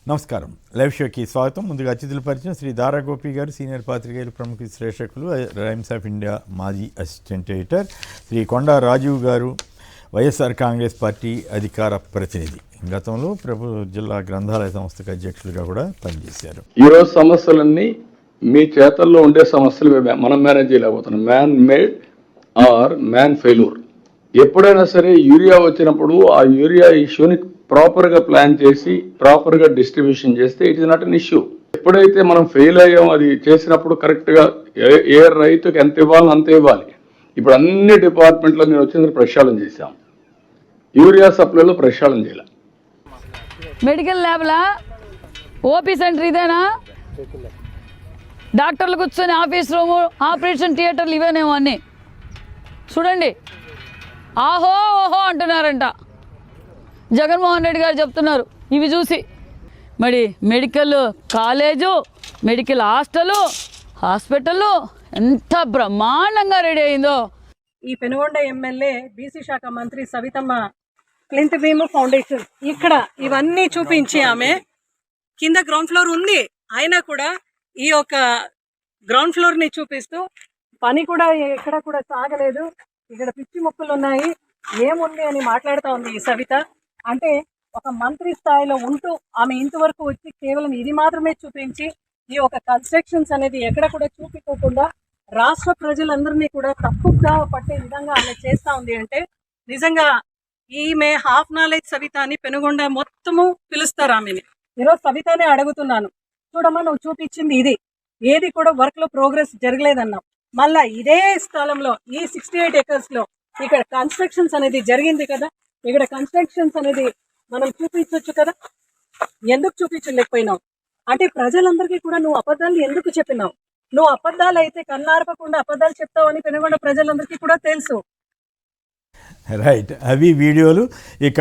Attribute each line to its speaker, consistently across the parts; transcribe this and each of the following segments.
Speaker 1: నమస్కారం. లైవ్ షోకి స్వాగతం. ముందుగా అతిథుల పరిచయం. శ్రీ దారా గోపి గారు, సీనియర్ పాత్రికేయులు, ప్రముఖ విశ్లేషకులు, టైమ్స్ ఆఫ్ ఇండియా మాజీ అసిస్టెంట్ ఎడిటర్. శ్రీ కొండా రాజీవ్ గారు, వైఎస్ఆర్ కాంగ్రెస్ పార్టీ అధికార ప్రతినిధి. గతంలో జిల్లా గ్రంథాలయ సంస్థకు అధ్యక్షులుగా కూడా పనిచేశారు.
Speaker 2: ఈరోజు సమస్యలన్నీ మీ చేతల్లో ఉండే సమస్యలు మనం మేనేజ్ చేయలేకపోతున్నాం. Man made or man failure. ఎప్పుడైనా సరే యూరియా వచ్చినప్పుడు ఆ యూరియా ఇష్యూని ప్రాపర్గా ప్లాన్ చేసి ప్రాపర్గా డిస్ట్రిబ్యూషన్ చేస్తే it is not an issue. ఎప్పుడైతే మనం ఫెయిల్ అయ్యాం అది చేసినప్పుడు కరెక్ట్గా ఏ రైతుకి ఎంత ఇవ్వాలో అంత ఇవ్వాలి. ఇప్పుడు అన్ని డిపార్ట్మెంట్లో నేను వచ్చిన ప్రక్షాళన చేశాం. యూరియా సప్లైలో ప్రక్షాళన చేయాలి.
Speaker 3: మెడికల్ ల్యాబ్లా ఓపీ సెంటర్ ఇదేనా? డాక్టర్లు కూర్చొని ఆఫీస్ రూము, ఆపరేషన్ థియేటర్లు ఇవేనేమో అన్నీ. చూడండి, ఆహో ఓహో అంటున్నారంట. జగన్మోహన్ రెడ్డి గారు చెప్తున్నారు ఇవి చూసి. మరి మెడికల్ కాలేజు, మెడికల్ హాస్పిటల్ ఎంత బ్రహ్మాండంగా రెడీ అయిందో.
Speaker 4: ఈ పెనుగొండ ఎమ్మెల్యే బీసీ శాఖ మంత్రి సవితమ్మ క్లింట్ భీమ్ ఫౌండేషన్ ఇక్కడ ఇవన్నీ చూపించి ఆమె కింద గ్రౌండ్ ఫ్లోర్ ఉంది అయినా కూడా ఈ యొక్క గ్రౌండ్ ఫ్లోర్ ని చూపిస్తూ పని కూడా ఎక్కడ కూడా సాగలేదు, ఇక్కడ పిచ్చి మొక్కలు ఉన్నాయి, ఏముంది అని మాట్లాడుతూ ఉంది ఈ సవిత. అంటే ఒక మంత్రి స్థాయిలో ఉంటూ ఆమె ఇంతవరకు వచ్చి కేవలం ఇది మాత్రమే చూపించి ఈ యొక్క కన్స్ట్రక్షన్స్ అనేది ఎక్కడ కూడా చూపించకుండా రాష్ట్ర ప్రజలందరినీ కూడా తప్పుగా పట్టే విధంగా ఆమె చేస్తూ ఉంది. అంటే నిజంగా ఈమె హాఫ్ నాలెడ్జ్ సవిత అని పెనుగొండ మొత్తము పిలుస్తారు ఆమెని. ఈరోజు సవితనే అడుగుతున్నాను, చూడమ్మా నువ్వు చూపించింది ఇది, ఏది కూడా వర్క్ లో ప్రోగ్రెస్ జరగలేదన్నావు. మళ్ళా ఇదే స్థలంలో ఈ 68 acres లో ఇక్కడ కన్స్ట్రక్షన్స్ అనేది జరిగింది కదా, ఇక్కడ కన్స్ట్రక్షన్స్ అనేది మనం చూపించవచ్చు కదా, ఎందుకు చూపించలేకపోయినావు? అంటే ప్రజలందరికీ కూడా నువ్వు అబద్ధాలు ఎందుకు చెప్పినావు? నువ్వు అబద్ధాలు అయితే కన్నార్పకుండా అబద్ధాలు చెప్తావు అని పెనుగొండ ప్రజలందరికీ కూడా తెలుసు.
Speaker 1: రైట్, అవి వీడియోలు. ఇక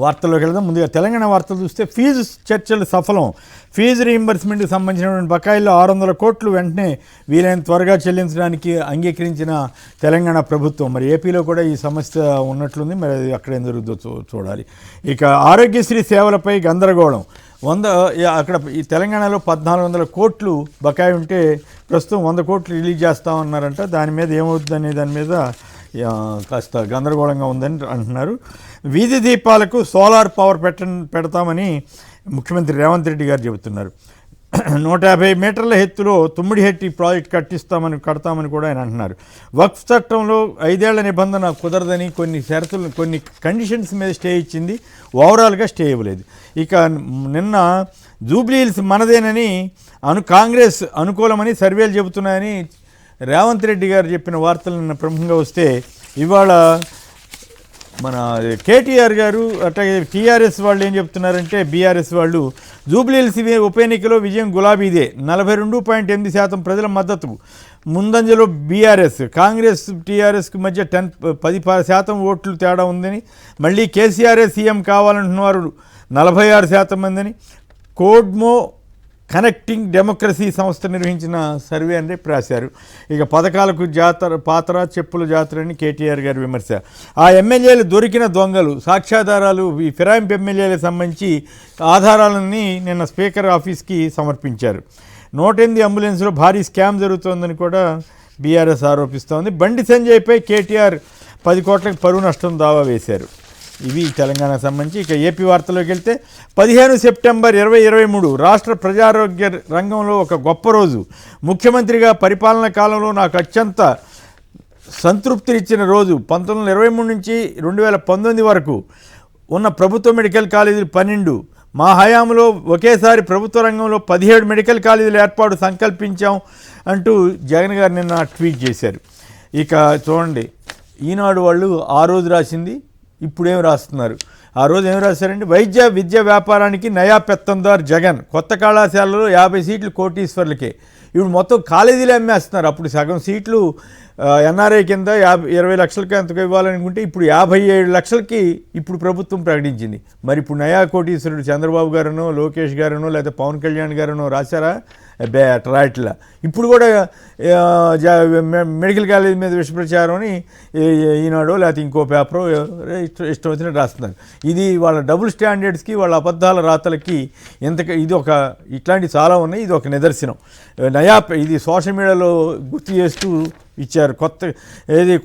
Speaker 1: వార్తల్లోకి వెళ్దాం. ముందుగా తెలంగాణ వార్తలు చూస్తే ఫీజు చర్చలు సఫలం. ఫీజు రీయింబర్స్మెంట్కి సంబంధించినటువంటి బకాయిల్లో 600 కోట్లు వెంటనే వీలైన త్వరగా చెల్లించడానికి అంగీకరించిన తెలంగాణ ప్రభుత్వం. మరి ఏపీలో కూడా ఈ సమస్య ఉన్నట్లుంది, మరి అది అక్కడ ఏం జరుగుతుందో చూడాలి. ఇక ఆరోగ్యశ్రీ సేవలపై గందరగోళం. అక్కడ ఈ తెలంగాణలో 1400 కోట్లు బకాయి ఉంటే ప్రస్తుతం 100 కోట్లు రిలీజ్ చేస్తామన్నారంట. దాని మీద ఏమవుతుందనే దాని మీద కాస్త గందరగోళంగా ఉందని అంటున్నారు. వీధి దీపాలకు సోలార్ పవర్ పెడతామని ముఖ్యమంత్రి రేవంత్ రెడ్డి గారు చెబుతున్నారు. 150 మీటర్ల ఎత్తులో తుమ్మిడిహెట్టి ప్రాజెక్ట్ కడతామని కూడా ఆయన అంటున్నారు. వక్ఫ్ చట్టంలో 5 ఏళ్ల నిబంధన కుదరదని కొన్ని కండిషన్స్ మీద స్టే ఇచ్చింది, ఓవరాల్గా స్టే ఇవ్వలేదు. ఇక నిన్న జూబ్లీహిల్స్ మనదేనని కాంగ్రెస్ అనుకూలమని సర్వేలు చెబుతున్నాయని రేవంత్ రెడ్డి గారు చెప్పిన వార్తలు నిన్న ప్రముఖంగా వస్తే, ఇవాళ మన కేటీఆర్ గారు అట్లాగే టీఆర్ఎస్ వాళ్ళు ఏం చెప్తున్నారంటే, బీఆర్ఎస్ వాళ్ళు జూబ్లీహిల్స్ ఉప ఎన్నికలో విజయం గులాబీదే, 42.8% ప్రజల మద్దతు. ముందంజలో బీఆర్ఎస్, కాంగ్రెస్ టీఆర్ఎస్కి మధ్య 10% ఓట్లు తేడా ఉందని, మళ్ళీ కేసీఆర్ఏ సీఎం కావాలంటున్న వారు 46% మందని కోడ్మో కనెక్టింగ్ డెమోక్రసీ సంస్థ నిర్వహించిన సర్వే అని రాశారు. ఇక పథకాలకు పాత్ర చెప్పుల జాతర అని కేటీఆర్ గారి విమర్శ. ఆ ఎమ్మెల్యేలు దొరికిన దొంగలు, సాక్ష్యాధారాలు, ఈ ఫిరాయింపు ఎమ్మెల్యేలకు సంబంధించి ఆధారాలన్నీ నిన్న స్పీకర్ ఆఫీస్కి సమర్పించారు. 108 అంబులెన్స్లో భారీ స్కామ్ జరుగుతోందని కూడా బీఆర్ఎస్ ఆరోపిస్తోంది. బండి సంజయ్పై కేటీఆర్ 10 కోట్లకు పరువు నష్టం దావా వేశారు. ఇవి తెలంగాణకు సంబంధించి. ఇక ఏపీ వార్తలోకి వెళ్తే 15 సెప్టెంబర్ 2023 రాష్ట్ర ప్రజారోగ్య రంగంలో ఒక గొప్ప రోజు. ముఖ్యమంత్రిగా పరిపాలన కాలంలో నాకు అత్యంత సంతృప్తినిచ్చిన రోజు. 1923 నుంచి 2019 వరకు ఉన్న ప్రభుత్వ మెడికల్ కాలేజీలు 12, మా హయాంలో ఒకేసారి ప్రభుత్వ రంగంలో 17 మెడికల్ కాలేజీల ఏర్పాటు సంకల్పించాం అంటూ జగన్ గారు నిన్న ట్వీట్ చేశారు. ఇక చూడండి, ఈనాడు వాళ్ళు ఆ రోజు రాసింది ఇప్పుడేం రాస్తున్నారు. ఆ రోజు ఏం రాశారంటే, వైద్య విద్య వ్యాపారానికి నయా పెత్తందార్ జగన్, కొత్త కళాశాలలో 50 సీట్లు కోటీశ్వర్లకే. ఇప్పుడు మొత్తం కాలేజీలు అమ్మేస్తున్నారు. అప్పుడు సగం సీట్లు ఎన్ఆర్ఐ కింద 20 లక్షలకి ఎంతకు ఇవ్వాలనుకుంటే ఇప్పుడు 57 లక్షలకి ఇప్పుడు ప్రభుత్వం ప్రకటించింది. మరి ఇప్పుడు నయా కోటీశ్వరుడు చంద్రబాబు గారునో లోకేష్ గారునో లేదా పవన్ కళ్యాణ్ గారునో రాశారా? అబ్బే రాయట్లా. ఇప్పుడు కూడా మెడికల్ కాలేజ్ మీద విషప్రచారం అని ఈనాడో లేకపోతే ఇంకో పేపరో ఇష్టం వచ్చినట్టు రాస్తున్నారు. ఇది వాళ్ళ డబుల్ స్టాండర్డ్స్కి వాళ్ళ అబద్ధాల రాతలకి ఇది ఒక ఇట్లాంటివి చాలా ఉన్నాయి. ఇది ఒక నిదర్శనం. ఇది సోషల్ మీడియాలో గుర్తు చేస్తూ ఇచ్చారు.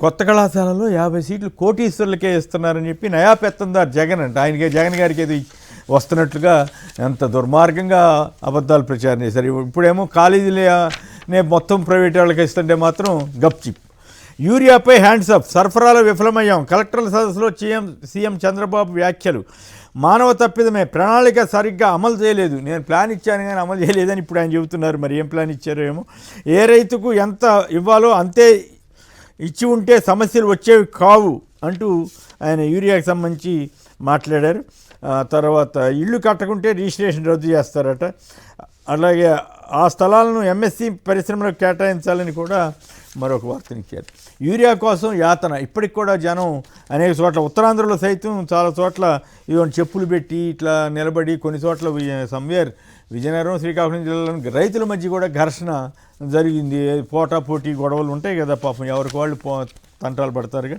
Speaker 1: కొత్త కళాశాలలో 50 సీట్లు కోటీశ్వరులకే ఇస్తున్నారని చెప్పి నయా పెత్తందారు జగన్ అంటే జగన్ గారికి ఏదో వస్తున్నట్లుగా ఎంత దుర్మార్గంగా అబద్ధాలు ప్రచారం చేశారు. ఇప్పుడేమో కాలేజీలనే మొత్తం ప్రైవేట్ వాళ్ళకి ఇస్తుంటే మాత్రం గప్చిప్. యూరియాపై హ్యాండ్స్ అప్, సరఫరాలో విఫలమయ్యాం, కలెక్టర్ల సదస్సులో సీఎం చంద్రబాబు వ్యాఖ్యలు. మానవ తప్పిదమే, ప్రణాళిక సరిగ్గా అమలు చేయలేదు. నేను ప్లాన్ ఇచ్చాను కానీ అమలు చేయలేదని ఇప్పుడు ఆయన చెబుతున్నారు. మరి ఏం ప్లాన్ ఇచ్చారో ఏమో. ఏ రైతుకు ఎంత ఇవ్వాలో అంతే ఇచ్చి ఉంటే సమస్యలు వచ్చేవి కావు అంటూ ఆయన యూరియాకి సంబంధించి మాట్లాడారు. తర్వాత ఇల్లు కట్టకుంటే రిజిస్ట్రేషన్ రద్దు చేస్తారట. అలాగే ఆ స్థలాలను ఎంఎస్సి పరిశ్రమలకు కేటాయించాలని కూడా మరొక వార్తనిచ్చారు. యూరియా కోసం యాతన ఇప్పటికి కూడా జనం అనేక చోట్ల, ఉత్తరాంధ్రలో సైతం చాలా చోట్ల ఇవన్నీ చెప్పులు పెట్టి ఇట్లా నిలబడి, కొన్ని చోట్ల సమ్వేర్ విజయనగరం శ్రీకాకుళం జిల్లాలోని రైతుల మధ్య కూడా ఘర్షణ జరిగింది. పోటాపోటీ గొడవలు ఉంటాయి కదా, పాపం ఎవరికి వాళ్ళు తంటాలు పడతారుగా.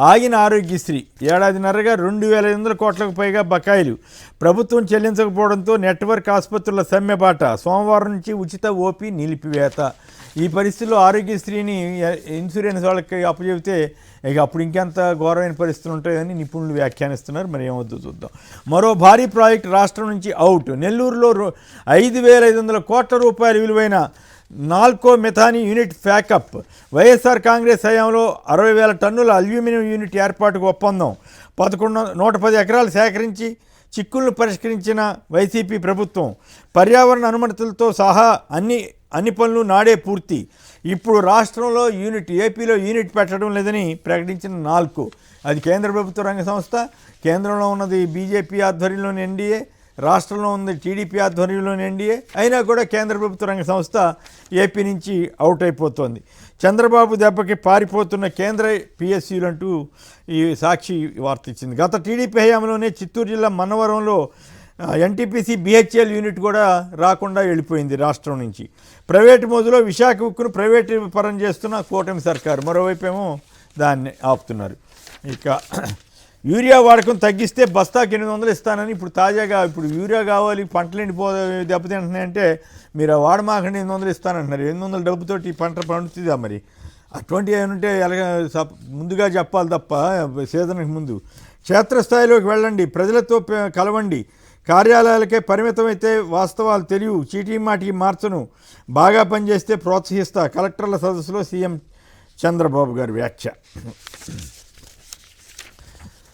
Speaker 1: ఆగిన ఆరోగ్యశ్రీ ఏడాదిన్నరగా 2,500 కోట్లకు పైగా బకాయిలు. ప్రభుత్వం చెల్లించకపోవడంతో నెట్వర్క్ ఆసుపత్రుల సమ్మెబాట. సోమవారం నుంచి ఉచిత ఓపీ నిలిపివేత. ఈ పరిస్థితుల్లో ఆరోగ్యశ్రీని ఇన్సూరెన్స్ వాళ్ళకి అప్పచెబితే ఇక అప్పుడు ఇంకెంత ఘోరమైన పరిస్థితులు ఉంటాయని నిపుణులు వ్యాఖ్యానిస్తున్నారు. మరి ఏమవుతుందో చూద్దాం. మరో భారీ ప్రాజెక్టు రాష్ట్రం నుంచి అవుట్. నెల్లూరులో 5,500 కోట్ల రూపాయల విలువైన నాల్కో మెథానీ యూనిట్ ప్యాకప్. వైఎస్ఆర్ కాంగ్రెస్ హయాంలో 60,000 టన్నుల అల్యూమినియం యూనిట్ ఏర్పాటుకు ఒప్పందం. 110 ఎకరాలు సేకరించి చిక్కులను పరిష్కరించిన వైసీపీ ప్రభుత్వం. పర్యావరణ అనుమతులతో సహా అన్ని పనులు నాడే పూర్తి. ఇప్పుడు రాష్ట్రంలో ఏపీలో యూనిట్ పెట్టడం లేదని ప్రకటించిన నాల్కో. అది కేంద్ర ప్రభుత్వ రంగ సంస్థ. కేంద్రంలో ఉన్నది బీజేపీ ఆధ్వర్యంలోని ఎన్డీఏ, రాష్ట్రంలో ఉంది టీడీపీ ఆధ్వర్యంలోని ఎన్డీఏ. అయినా కూడా కేంద్ర ప్రభుత్వ రంగ సంస్థ ఏపీ నుంచి అవుట్ అయిపోతుంది. చంద్రబాబు దెబ్బకి పారిపోతున్న కేంద్ర పిఎస్యూలు అంటూ ఈ సాక్షి వార్త ఇచ్చింది. గత టీడీపీ హయాంలోనే చిత్తూరు జిల్లా మన్నవరంలో ఎన్టీపీసీ బిహెచ్ఎల్ యూనిట్ కూడా రాకుండా వెళ్ళిపోయింది రాష్ట్రం నుంచి. ప్రైవేటు మోజులో విశాఖ ఉక్కును ప్రైవేటు పరం చేస్తున్న కూటమి సర్కారు. మరోవైపు ఏమో దాన్ని ఆపుతున్నారు. ఇక యూరియా వాడకం తగ్గిస్తే బస్తాకి 800 ఇస్తానని ఇప్పుడు తాజాగా యూరియా కావాలి, పంటలు దెబ్బతింటున్నాయంటే మీరు ఆ వాడమాకండి 800 ఇస్తానంటున్నారు. 800 డబ్బుతోటి ఈ పంట పండుతుందా? మరి అటువంటివి ఏమంటే ఎలాగ ముందుగా చెప్పాలి తప్ప సీజన్కి ముందు. క్షేత్రస్థాయిలోకి వెళ్ళండి, ప్రజలతో కలవండి, కార్యాలయాలకే పరిమితమైతే వాస్తవాలు తెలియవు, చీటీ మాటికి మార్చను, బాగా పనిచేస్తే ప్రోత్సహిస్తా. కలెక్టర్ల సదస్సులో సీఎం చంద్రబాబు గారి వ్యాఖ్య.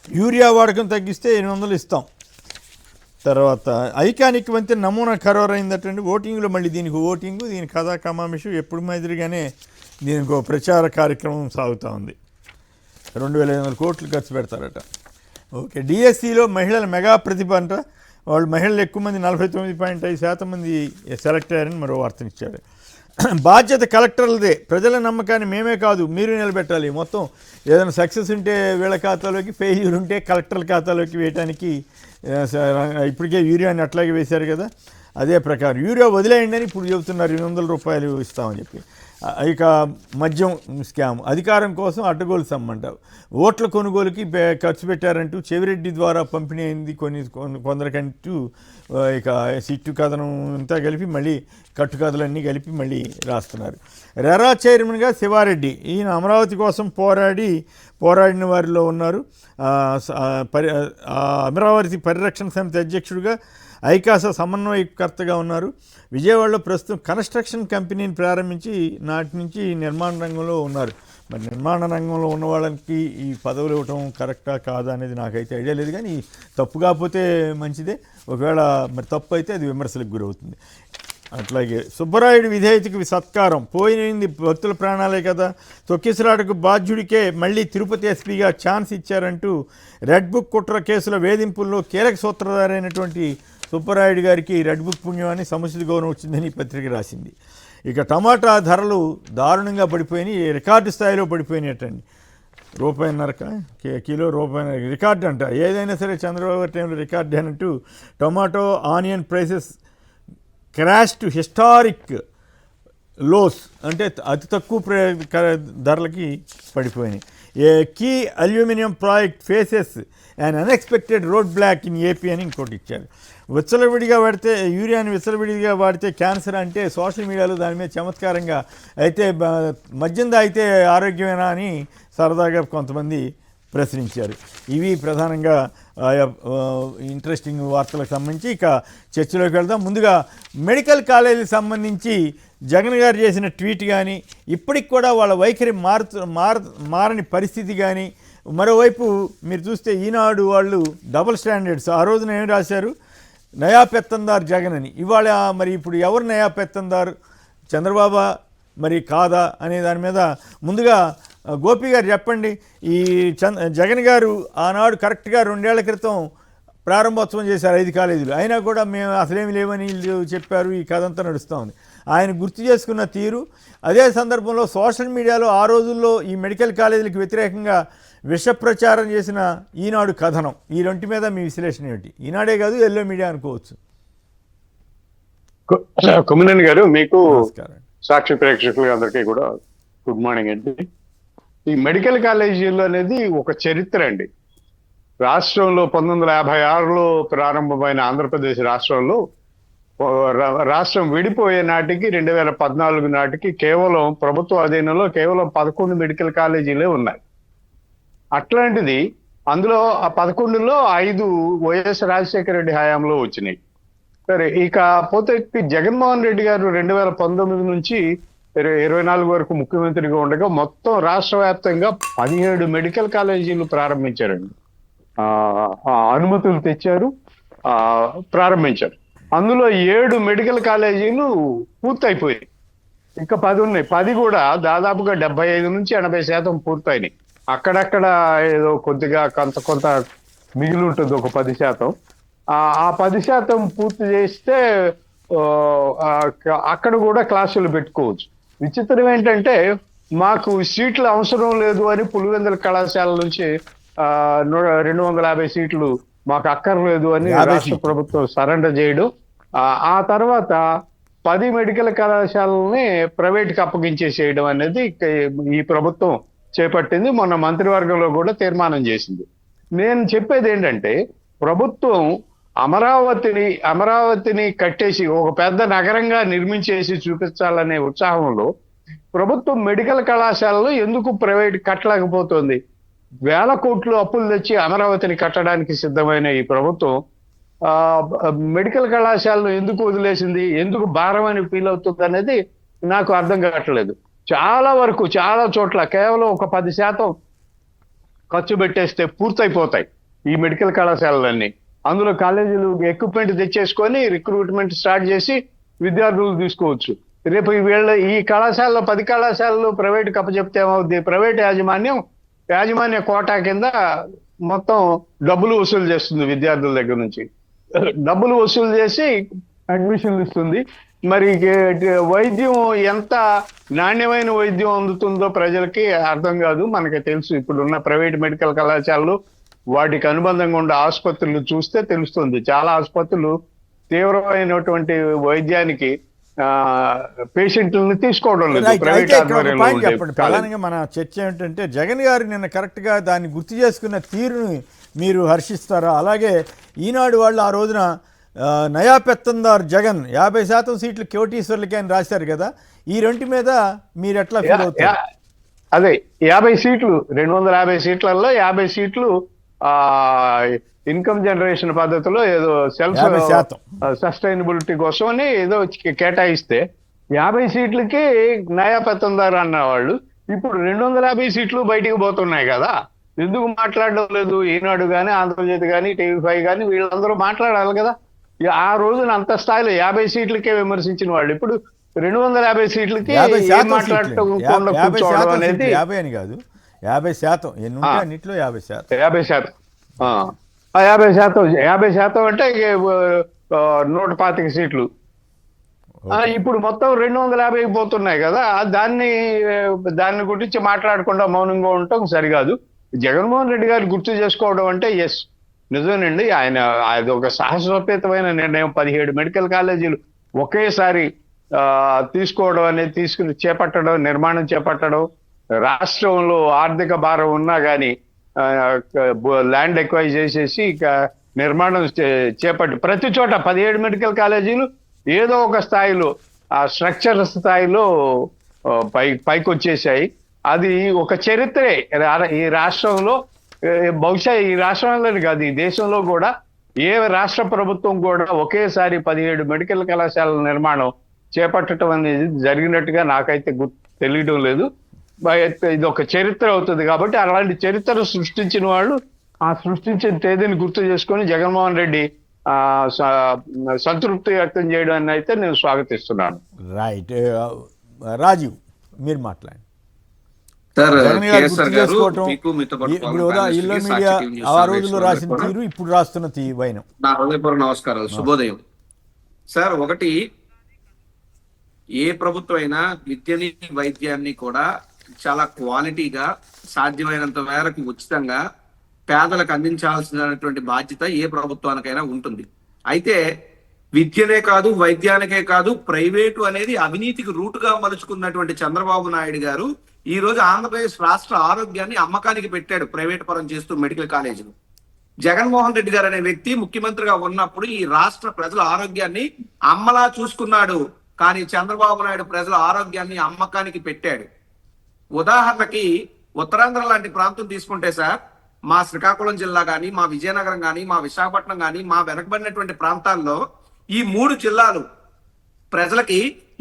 Speaker 1: యూరియా వాడకం తగ్గిస్తే 800 ఇస్తాం. తర్వాత ఐకానిక్ వంతెన నమూనా ఖరారైందటండి. ఓటింగ్లో మళ్ళీ దీని కథా కమామిషు ఎప్పుడు మాదిరిగానే దీనికి ఒక ప్రచార కార్యక్రమం సాగుతూ ఉంది. 2,500 కోట్లు ఖర్చు పెడతారట. ఓకే. డిఎస్సిలో మహిళల మెగా ప్రతిభ అంట. వాళ్ళు మహిళలు ఎక్కువ మంది 49.5% మంది సెలెక్ట్ అయ్యారని మరో వార్తనిచ్చారు. బాధ్యత కలెక్టర్లదే, ప్రజల నమ్మకాన్ని మేమే కాదు మీరు నిలబెట్టాలి. మొత్తం ఏదైనా సక్సెస్ ఉంటే వీళ్ళ ఖాతాలోకి, ఫెయిల్యూర్ ఉంటే కలెక్టర్ల ఖాతాలోకి వేయడానికి ఇప్పటికే యూరియాని అట్లాగే వేశారు కదా, అదే ప్రకారం యూరియా వదిలేయండి అని ఇప్పుడు చెబుతున్నారు. 800 రూపాయలు ఇస్తామని చెప్పి. ఇక మద్యం స్కామ్, అధికారం కోసం అడ్డగోలు సమ్మంట. ఓట్ల కొనుగోలుకి ఖర్చు పెట్టారంటూ చెవిరెడ్డి ద్వారా పంపిణీ అయింది కొందరికంటూ ఇక సిట్టు కథనం అంతా కలిపి మళ్ళీ కట్టుకథలన్నీ కలిపి మళ్ళీ రాస్తున్నారు. రెరా చైర్మన్గా శివారెడ్డి, ఈయన అమరావతి కోసం పోరాడిన వారిలో ఉన్నారు. అమరావతి పరిరక్షణ సమితి అధ్యక్షుడిగా, ఐకాస సమన్వయకర్తగా ఉన్నారు. విజయవాడలో ప్రస్తుతం కన్స్ట్రక్షన్ కంపెనీని ప్రారంభించి నాటి నుంచి నిర్మాణ రంగంలో ఉన్నారు. మరి నిర్మాణ రంగంలో ఉన్న వాళ్ళకి ఈ పదవులు ఇవ్వటం కరెక్టా కాదా అనేది నాకైతే ఐడియా లేదు. కానీ తప్పు కాకపోతే మంచిదే, ఒకవేళ మరి తప్పు అయితే అది విమర్శలకు గురవుతుంది. అట్లాగే సుబ్బరాయుడు విధేయతకు సత్కారం. పోయింది భక్తుల ప్రాణాలే కదా, తొక్కిసలాటకు బాధ్యుడికే మళ్ళీ తిరుపతి ఎస్పీగా ఛాన్స్ ఇచ్చారంటూ రెడ్ బుక్ కుట్ర కేసుల వేధింపుల్లో కీలక సూత్రధారైనటువంటి సుబ్బరాయుడు గారికి రెడ్ బుక్ పుణ్యం అని సముచిత గౌరవం వచ్చిందని పత్రిక రాసింది. ఇక టమాటా ధరలు దారుణంగా పడిపోయినాయి, రికార్డు స్థాయిలో పడిపోయినట్టండి. ₹1.50 కిలో, ₹1.50 రికార్డు అంట. ఏదైనా సరే చంద్రబాబు గారి టైంలో రికార్డు అన్నట్టు tomato onion prices crash to historic lows, అంటే అతి తక్కువ ధరలకి పడిపోయినాయి. A key aluminium project faces and unexpected road block in AP అని ఇంకోటి ఇచ్చారు. విచ్చలవిడిగా వాడితే యూరియాని విచ్చలవిడిగా వాడితే క్యాన్సర్ అంటే సోషల్ మీడియాలో దాని మీద చమత్కారంగా అయితే మద్యం తాగితే ఆరోగ్యమేనా అని సరదాగా కొంతమంది ప్రశ్నించారు. ఇవి ప్రధానంగా ఇంట్రెస్టింగ్ వార్తలకు సంబంధించి. ఇక చర్చలోకి వెళ్దాం. ముందుగా మెడికల్ కాలేజీకి సంబంధించి జగన్ గారు చేసిన ట్వీట్ కానీ, ఇప్పటికి కూడా వాళ్ళ వైఖరి మారని పరిస్థితి కానీ, మరోవైపు మీరు చూస్తే ఈనాడు వాళ్ళు డబుల్ స్టాండర్డ్స్. ఆ రోజున ఏం రాశారు, నయా పెత్తందార్ జగన్ అని. ఇవాళ మరి ఇప్పుడు ఎవరు నయా పెత్తందారు, చంద్రబాబు మరి కాదా అనే దాని మీద ముందుగా గోపి గారు చెప్పండి. ఈ జగన్ గారు ఆనాడు కరెక్ట్గా 2 ఏళ్ల క్రితం ప్రారంభోత్సవం చేశారు 5 కాలేజీలు, అయినా కూడా మేము అసలేమి లేవని వీళ్ళు చెప్పారు. ఈ కథ అంతా నడుస్తూ ఉంది. ఆయన గుర్తు చేసుకున్న తీరు, అదే సందర్భంలో సోషల్ మీడియాలో ఆ రోజుల్లో ఈ మెడికల్ కాలేజీలకు వ్యతిరేకంగా విష ప్రచారం చేసిన ఈనాడు కథనం, ఈ రెంటి మీద మీ విశ్లేషణ ఏమిటి? ఈనాడే కాదు, ఎల్లో మీడియా అనుకోవచ్చు.
Speaker 5: కొమ్మినేని గారు, మీకు
Speaker 1: నమస్కారం.
Speaker 5: సాక్షి ప్రేక్షకులు అందరికీ కూడా గుడ్ మార్నింగ్ అండి. ఈ మెడికల్ కాలేజీలు అనేది ఒక చరిత్ర అండి. రాష్ట్రంలో 1956లో ప్రారంభమైన ఆంధ్రప్రదేశ్ రాష్ట్రంలో రాష్ట్రం విడిపోయే నాటికి 2014 నాటికి కేవలం ప్రభుత్వ అధీనంలో కేవలం 11 మెడికల్ కాలేజీలే ఉన్నాయి. అట్లాంటిది అందులో ఆ 11లో 5 వైఎస్ రాజశేఖర రెడ్డి హయాంలో వచ్చినాయి. సరే, ఇక పోతే జగన్మోహన్ రెడ్డి గారు 2019 నుంచి 24 వరకు ముఖ్యమంత్రిగా ఉండగా మొత్తం రాష్ట్ర వ్యాప్తంగా 17 మెడికల్ కాలేజీలు ప్రారంభించారండి. అనుమతులు తెచ్చారు, ప్రారంభించారు. అందులో 7 మెడికల్ కాలేజీలు పూర్తయిపోయాయి. ఇంకా 10 ఉన్నాయి. 10 కూడా దాదాపుగా 75 నుంచి 80% పూర్తయినాయి. అక్కడక్కడ ఏదో కొద్దిగా కొంత మిగిలి ఉంటుంది, ఒక 10%. ఆ 10% పూర్తి చేస్తే అక్కడ కూడా క్లాసులు పెట్టుకోవచ్చు. విచిత్రం ఏంటంటే, మాకు సీట్లు అవసరం లేదు అని పులివెందుల కళాశాల నుంచి 250 సీట్లు మాకు అక్కర్లేదు అని రాష్ట్ర ప్రభుత్వం సరెండర్ చేయడం. ఆ తర్వాత 10 మెడికల్ కళాశాలని ప్రైవేట్కి అప్పగించేసేయడం అనేది ఈ ప్రభుత్వం చేపట్టింది. మొన్న మంత్రివర్గంలో కూడా తీర్మానం చేసింది. నేను చెప్పేది ఏంటంటే, ప్రభుత్వం అమరావతిని కట్టేసి ఒక పెద్ద నగరంగా నిర్మించేసి చూపించాలనే ఉత్సాహంలో ప్రభుత్వం మెడికల్ కళాశాలలో ఎందుకు ప్రైవేట్ కట్టలేకపోతుంది? 1000 కోట్లు అప్పులు తెచ్చి అమరావతిని కట్టడానికి సిద్ధమైన ఈ ప్రభుత్వం మెడికల్ కళాశాలను ఎందుకు వదిలేసింది, ఎందుకు భారం అని ఫీల్ అవుతుంది అనేది నాకు అర్థం కావట్లేదు. చాలా చోట్ల కేవలం ఒక 10% ఖర్చు పెట్టేస్తే పూర్తయిపోతాయి ఈ మెడికల్ కళాశాలలన్నీ. అందులో కాలేజీలు ఎక్విప్మెంట్ తెచ్చేసుకొని రిక్రూట్మెంట్ స్టార్ట్ చేసి విద్యార్థులు తీసుకోవచ్చు. రేపు ఈ కళాశాలలో 10 కళాశాలలు ప్రైవేట్కి అప్పచెప్తే ఏమవుద్ది? ప్రైవేట్ యాజమాన్య కోటా కింద మొత్తం డబ్బులు వసూలు చేస్తుంది విద్యార్థుల దగ్గర నుంచి. డబ్బులు వసూలు చేసి అడ్మిషన్లు ఇస్తుంది. మరి వైద్యం ఎంత నాణ్యమైన వైద్యం అందుతుందో ప్రజలకి అర్థం కాదు. మనకి తెలుసు, ఇప్పుడున్న ప్రైవేట్ మెడికల్ కళాశాలలు వాటికి అనుబంధంగా ఉండే ఆసుపత్రులు చూస్తే తెలుస్తుంది. చాలా ఆసుపత్రులు తీవ్రమైనటువంటి వైద్యానికి పేషెంట్లను తీసుకోవడం లేదు. ప్రైవేట్
Speaker 1: ప్రధానంగా మన చర్చ ఏంటంటే, జగన్ గారు నిన్న కరెక్ట్గా దాన్ని గుర్తు చేసుకున్న తీరుని మీరు హర్షిస్తారా? అలాగే ఈనాడు వాళ్ళు ఆ రోజున నయా పెత్తందార్ జగన్ 50% సీట్లు కోటీశ్వర్లకి అని రాశారు కదా, ఈ రెంటి మీద మీరు ఎట్లా ఫీల్ అవుతారు?
Speaker 5: అదే 50 సీట్లు, 250 సీట్లలో 50 సీట్లు ఇన్కమ్ జనరేషన్ పద్ధతిలో ఏదో సెల్ఫ్ సస్టైనబిలిటీ కోసం అని ఏదో కేటాయిస్తే 50 సీట్లకి నయా పెత్తందారు అన్నవాళ్ళు ఇప్పుడు 250 సీట్లు బయటికి పోతున్నాయి కదా. ఎందుకు మాట్లాడడం లేదు? ఈనాడు కానీ, ఆంధ్రజ్యోతి కానీ, TV5 కానీ వీళ్ళందరూ మాట్లాడాలి కదా. ఆ రోజున అంత స్థాయిలో 50 సీట్లకే విమర్శించిన వాళ్ళు ఇప్పుడు 250 సీట్లకి మాట్లాడటం అనేది
Speaker 1: 50 అని కాదు, 50% ఎన్ని ఉంటే అన్నిట్లో 50%.
Speaker 5: 50% 50% అంటే 125 సీట్లు. ఇప్పుడు మొత్తం 250 పోతున్నాయి కదా, దాన్ని గురించి మాట్లాడకుండా మౌనంగా ఉండటం సరికాదు. జగన్మోహన్ రెడ్డి గారు గుర్తు చేసుకోవడం అంటే ఎస్ నిజమేనండి, ఆయన అది ఒక సాహసోపేతమైన నిర్ణయం. 17 మెడికల్ కాలేజీలు ఒకేసారి తీసుకోవడం అనేది చేపట్టడం, నిర్మాణం చేపట్టడం. రాష్ట్రంలో ఆర్థిక భారం ఉన్నా కానీ ల్యాండ్ ఎక్వైజ్ చేసేసి నిర్మాణం చేపట్టి ప్రతి చోట 17 మెడికల్ కాలేజీలు ఏదో ఒక స్థాయిలో ఆ స్ట్రక్చర్ స్థాయిలో పైకి వచ్చేసాయి. అది ఒక చరిత్రే ఈ రాష్ట్రంలో. బహుశా ఈ రాష్ట్రంలోని కాదు, ఈ దేశంలో కూడా ఏ రాష్ట్ర ప్రభుత్వం కూడా ఒకేసారి 17 మెడికల్ కళాశాలల నిర్మాణం చేపట్టడం అనేది జరిగినట్టుగా నాకైతే తెలియడం లేదు. ఇది ఒక చరిత్ర అవుతుంది కాబట్టి అలాంటి చరిత్ర సృష్టించిన వాళ్ళు ఆ సృష్టించిన తేదీని గుర్తు చేసుకొని జగన్మోహన్ రెడ్డి సంతృప్తి వ్యక్తం చేయడాన్ని అయితే నేను స్వాగతిస్తున్నాను.
Speaker 1: రైట్. రాజీవ్ మీరు మాట్లాడండి.
Speaker 6: సార్,
Speaker 1: జగన్ గారు
Speaker 6: కేసీఆర్
Speaker 1: గుర్తు
Speaker 6: గారు
Speaker 1: చేసుకోవటం,
Speaker 6: మీకు మీతో పాటు
Speaker 1: ఇప్పుడు ఇళ్ళ మీడియా ఆ రోజుల్లో రాసిన తీరు, ఇప్పుడు రాస్తున్న వైనం.
Speaker 6: నా హృదయపూర్వక నమస్కారాలు, శుభోదయం. సార్, ఒకటి, ఏ ప్రభుత్వం అయినా విద్యని వైద్యాన్ని కూడా చాలా క్వాలిటీగా సాధ్యమైనంత మేరకు ఉచితంగా పేదలకు అందించాల్సినటువంటి బాధ్యత ఏ ప్రభుత్వానికైనా ఉంటుంది. అయితే విద్యనే కాదు, వైద్యానికే కాదు, ప్రైవేటు అనేది అవినీతికి రూటుగా మలుచుకున్నటువంటి చంద్రబాబు నాయుడు గారు ఈ రోజు ఆంధ్రప్రదేశ్ రాష్ట్ర ఆరోగ్యాన్ని అమ్మకానికి పెట్టాడు, ప్రైవేట్ పరం చేస్తూ మెడికల్ కాలేజీలు. జగన్మోహన్ రెడ్డి గారు అనే వ్యక్తి ముఖ్యమంత్రిగా ఉన్నప్పుడు ఈ రాష్ట్ర ప్రజల ఆరోగ్యాన్ని అమ్మలా చూసుకున్నాడు. కానీ చంద్రబాబు నాయుడు ప్రజల ఆరోగ్యాన్ని అమ్మకానికి పెట్టాడు. ఉదాహరణకి ఉత్తరాంధ్ర లాంటి ప్రాంతం తీసుకుంటే సార్, మా శ్రీకాకుళం జిల్లా కానీ, మా విజయనగరం కానీ, మా విశాఖపట్నం కానీ, మా వెనకబడినటువంటి ప్రాంతాల్లో ఈ 3 జిల్లాలు ప్రజలకి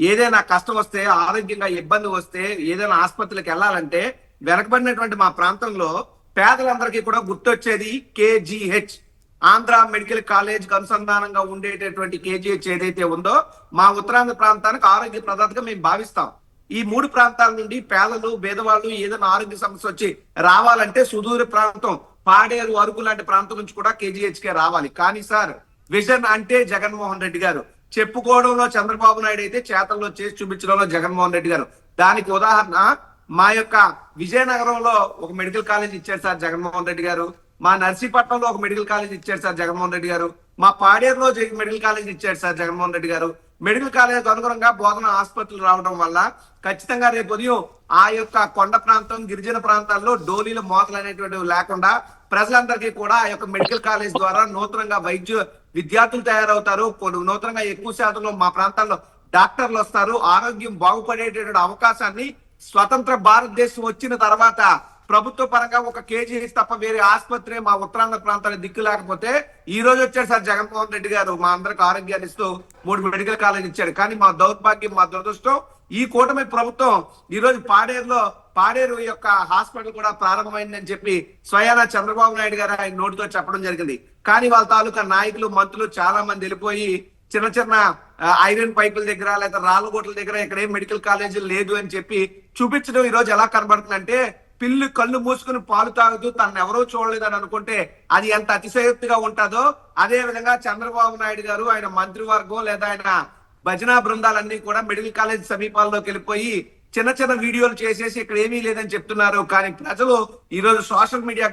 Speaker 6: ఏదైనా కష్టం వస్తే, ఆరోగ్యంగా ఇబ్బంది వస్తే, ఏదైనా ఆసుపత్రికి వెళ్ళాలంటే వెనకబడినటువంటి మా ప్రాంతంలో పేదలందరికీ కూడా గుర్తొచ్చేది కేజీహెచ్. ఆంధ్ర మెడికల్ కాలేజ్ కి అనుసంధానంగా ఉండేటటువంటి కేజీహెచ్ ఏదైతే ఉందో మా ఉత్తరాంధ్ర ప్రాంతానికి ఆరోగ్య ప్రదాతగా మేము భావిస్తాం. ఈ 3 ప్రాంతాల నుండి పేదలు, పేదవాళ్ళు ఏదైనా ఆరోగ్య సమస్య వచ్చి రావాలంటే సుదూర ప్రాంతం పాడేరు, అరకు లాంటి ప్రాంతం నుంచి కూడా కేజీహెచ్ కే రావాలి. కానీ సార్, విజన్ అంటే జగన్మోహన్ రెడ్డి గారు, చెప్పుకోవడంలో చంద్రబాబు నాయుడు అయితే చేతల్లో చేసి చూపించడంలో జగన్మోహన్ రెడ్డి గారు. దానికి ఉదాహరణ మా యొక్క విజయనగరంలో ఒక మెడికల్ కాలేజ్ ఇచ్చారు సార్ జగన్మోహన్ రెడ్డి గారు. మా నర్సీపట్నంలో ఒక మెడికల్ కాలేజ్ ఇచ్చారు సార్ జగన్మోహన్ రెడ్డి గారు. మా పాడేరులో మెడికల్ కాలేజ్ ఇచ్చారు సార్ జగన్మోహన్ రెడ్డి గారు. మెడికల్ కాలేజ్ అనుగుణంగా బోధన ఆసుపత్రులు రావడం వల్ల ఖచ్చితంగా రేపు ఉదయం ఆ యొక్క కొండ ప్రాంతం, గిరిజన ప్రాంతాల్లో డోలీల మోతలు అనేటువంటివి లేకుండా ప్రజలందరికీ కూడా ఆ యొక్క మెడికల్ కాలేజ్ ద్వారా నూతనంగా విద్యార్థులు తయారవుతారు. నూతనంగా ఎక్కువ శాతంలో మా ప్రాంతాల్లో డాక్టర్లు వస్తారు. ఆరోగ్యం బాగుపడేటటువంటి అవకాశాన్ని స్వతంత్ర భారతదేశం వచ్చిన తర్వాత ప్రభుత్వ పరంగా ఒక కేజీహెచ్ తప్ప వేరే ఆసుపత్రి మా ఉత్తరాంధ్ర ప్రాంతానికి దిక్కు లేకపోతే ఈ రోజు వచ్చాడు సార్ జగన్మోహన్ రెడ్డి గారు, మా అందరికి ఆరోగ్యాన్ని ఇస్తూ 3 మెడికల్ కాలేజ్ ఇచ్చాడు. కానీ మా దౌర్భాగ్యం, మా దురదృష్టం, ఈ కూటమి ప్రభుత్వం ఈ రోజు పాడేరు యొక్క హాస్పిటల్ కూడా ప్రారంభమైందని చెప్పి స్వయానా చంద్రబాబు నాయుడు గారు ఆయన నోటితో చెప్పడం జరిగింది. కానీ వాళ్ళ తాలూకా నాయకులు, మంత్రులు చాలా మంది వెళ్ళిపోయి చిన్న చిన్న ఐరన్ పైపుల దగ్గర లేదా రాళ్ళగోట్ల దగ్గర ఇక్కడ ఏం మెడికల్ కాలేజీలు లేదు అని చెప్పి చూపించడం ఈ రోజు ఎలా కనబడుతుందంటే, పిల్లి కళ్ళు మూసుకుని పాలు తాగుతూ తను ఎవరో చూడలేదని అనుకుంటే అది ఎంత అతిశయోక్తిగా ఉంటుందో, అదే విధంగా చంద్రబాబు నాయుడు గారు, ఆయన మంత్రివర్గం లేదా ఆయన భజనా బృందాలన్నీ కూడా మెడికల్ కాలేజ్ సమీపాల్లోకి వెళ్ళిపోయి చిన్న చిన్న వీడియోలు చేసేసి ఇక్కడ ఏమీ లేదని చెప్తున్నారు. కానీ ప్రజలు ఈ రోజు సోషల్ మీడియా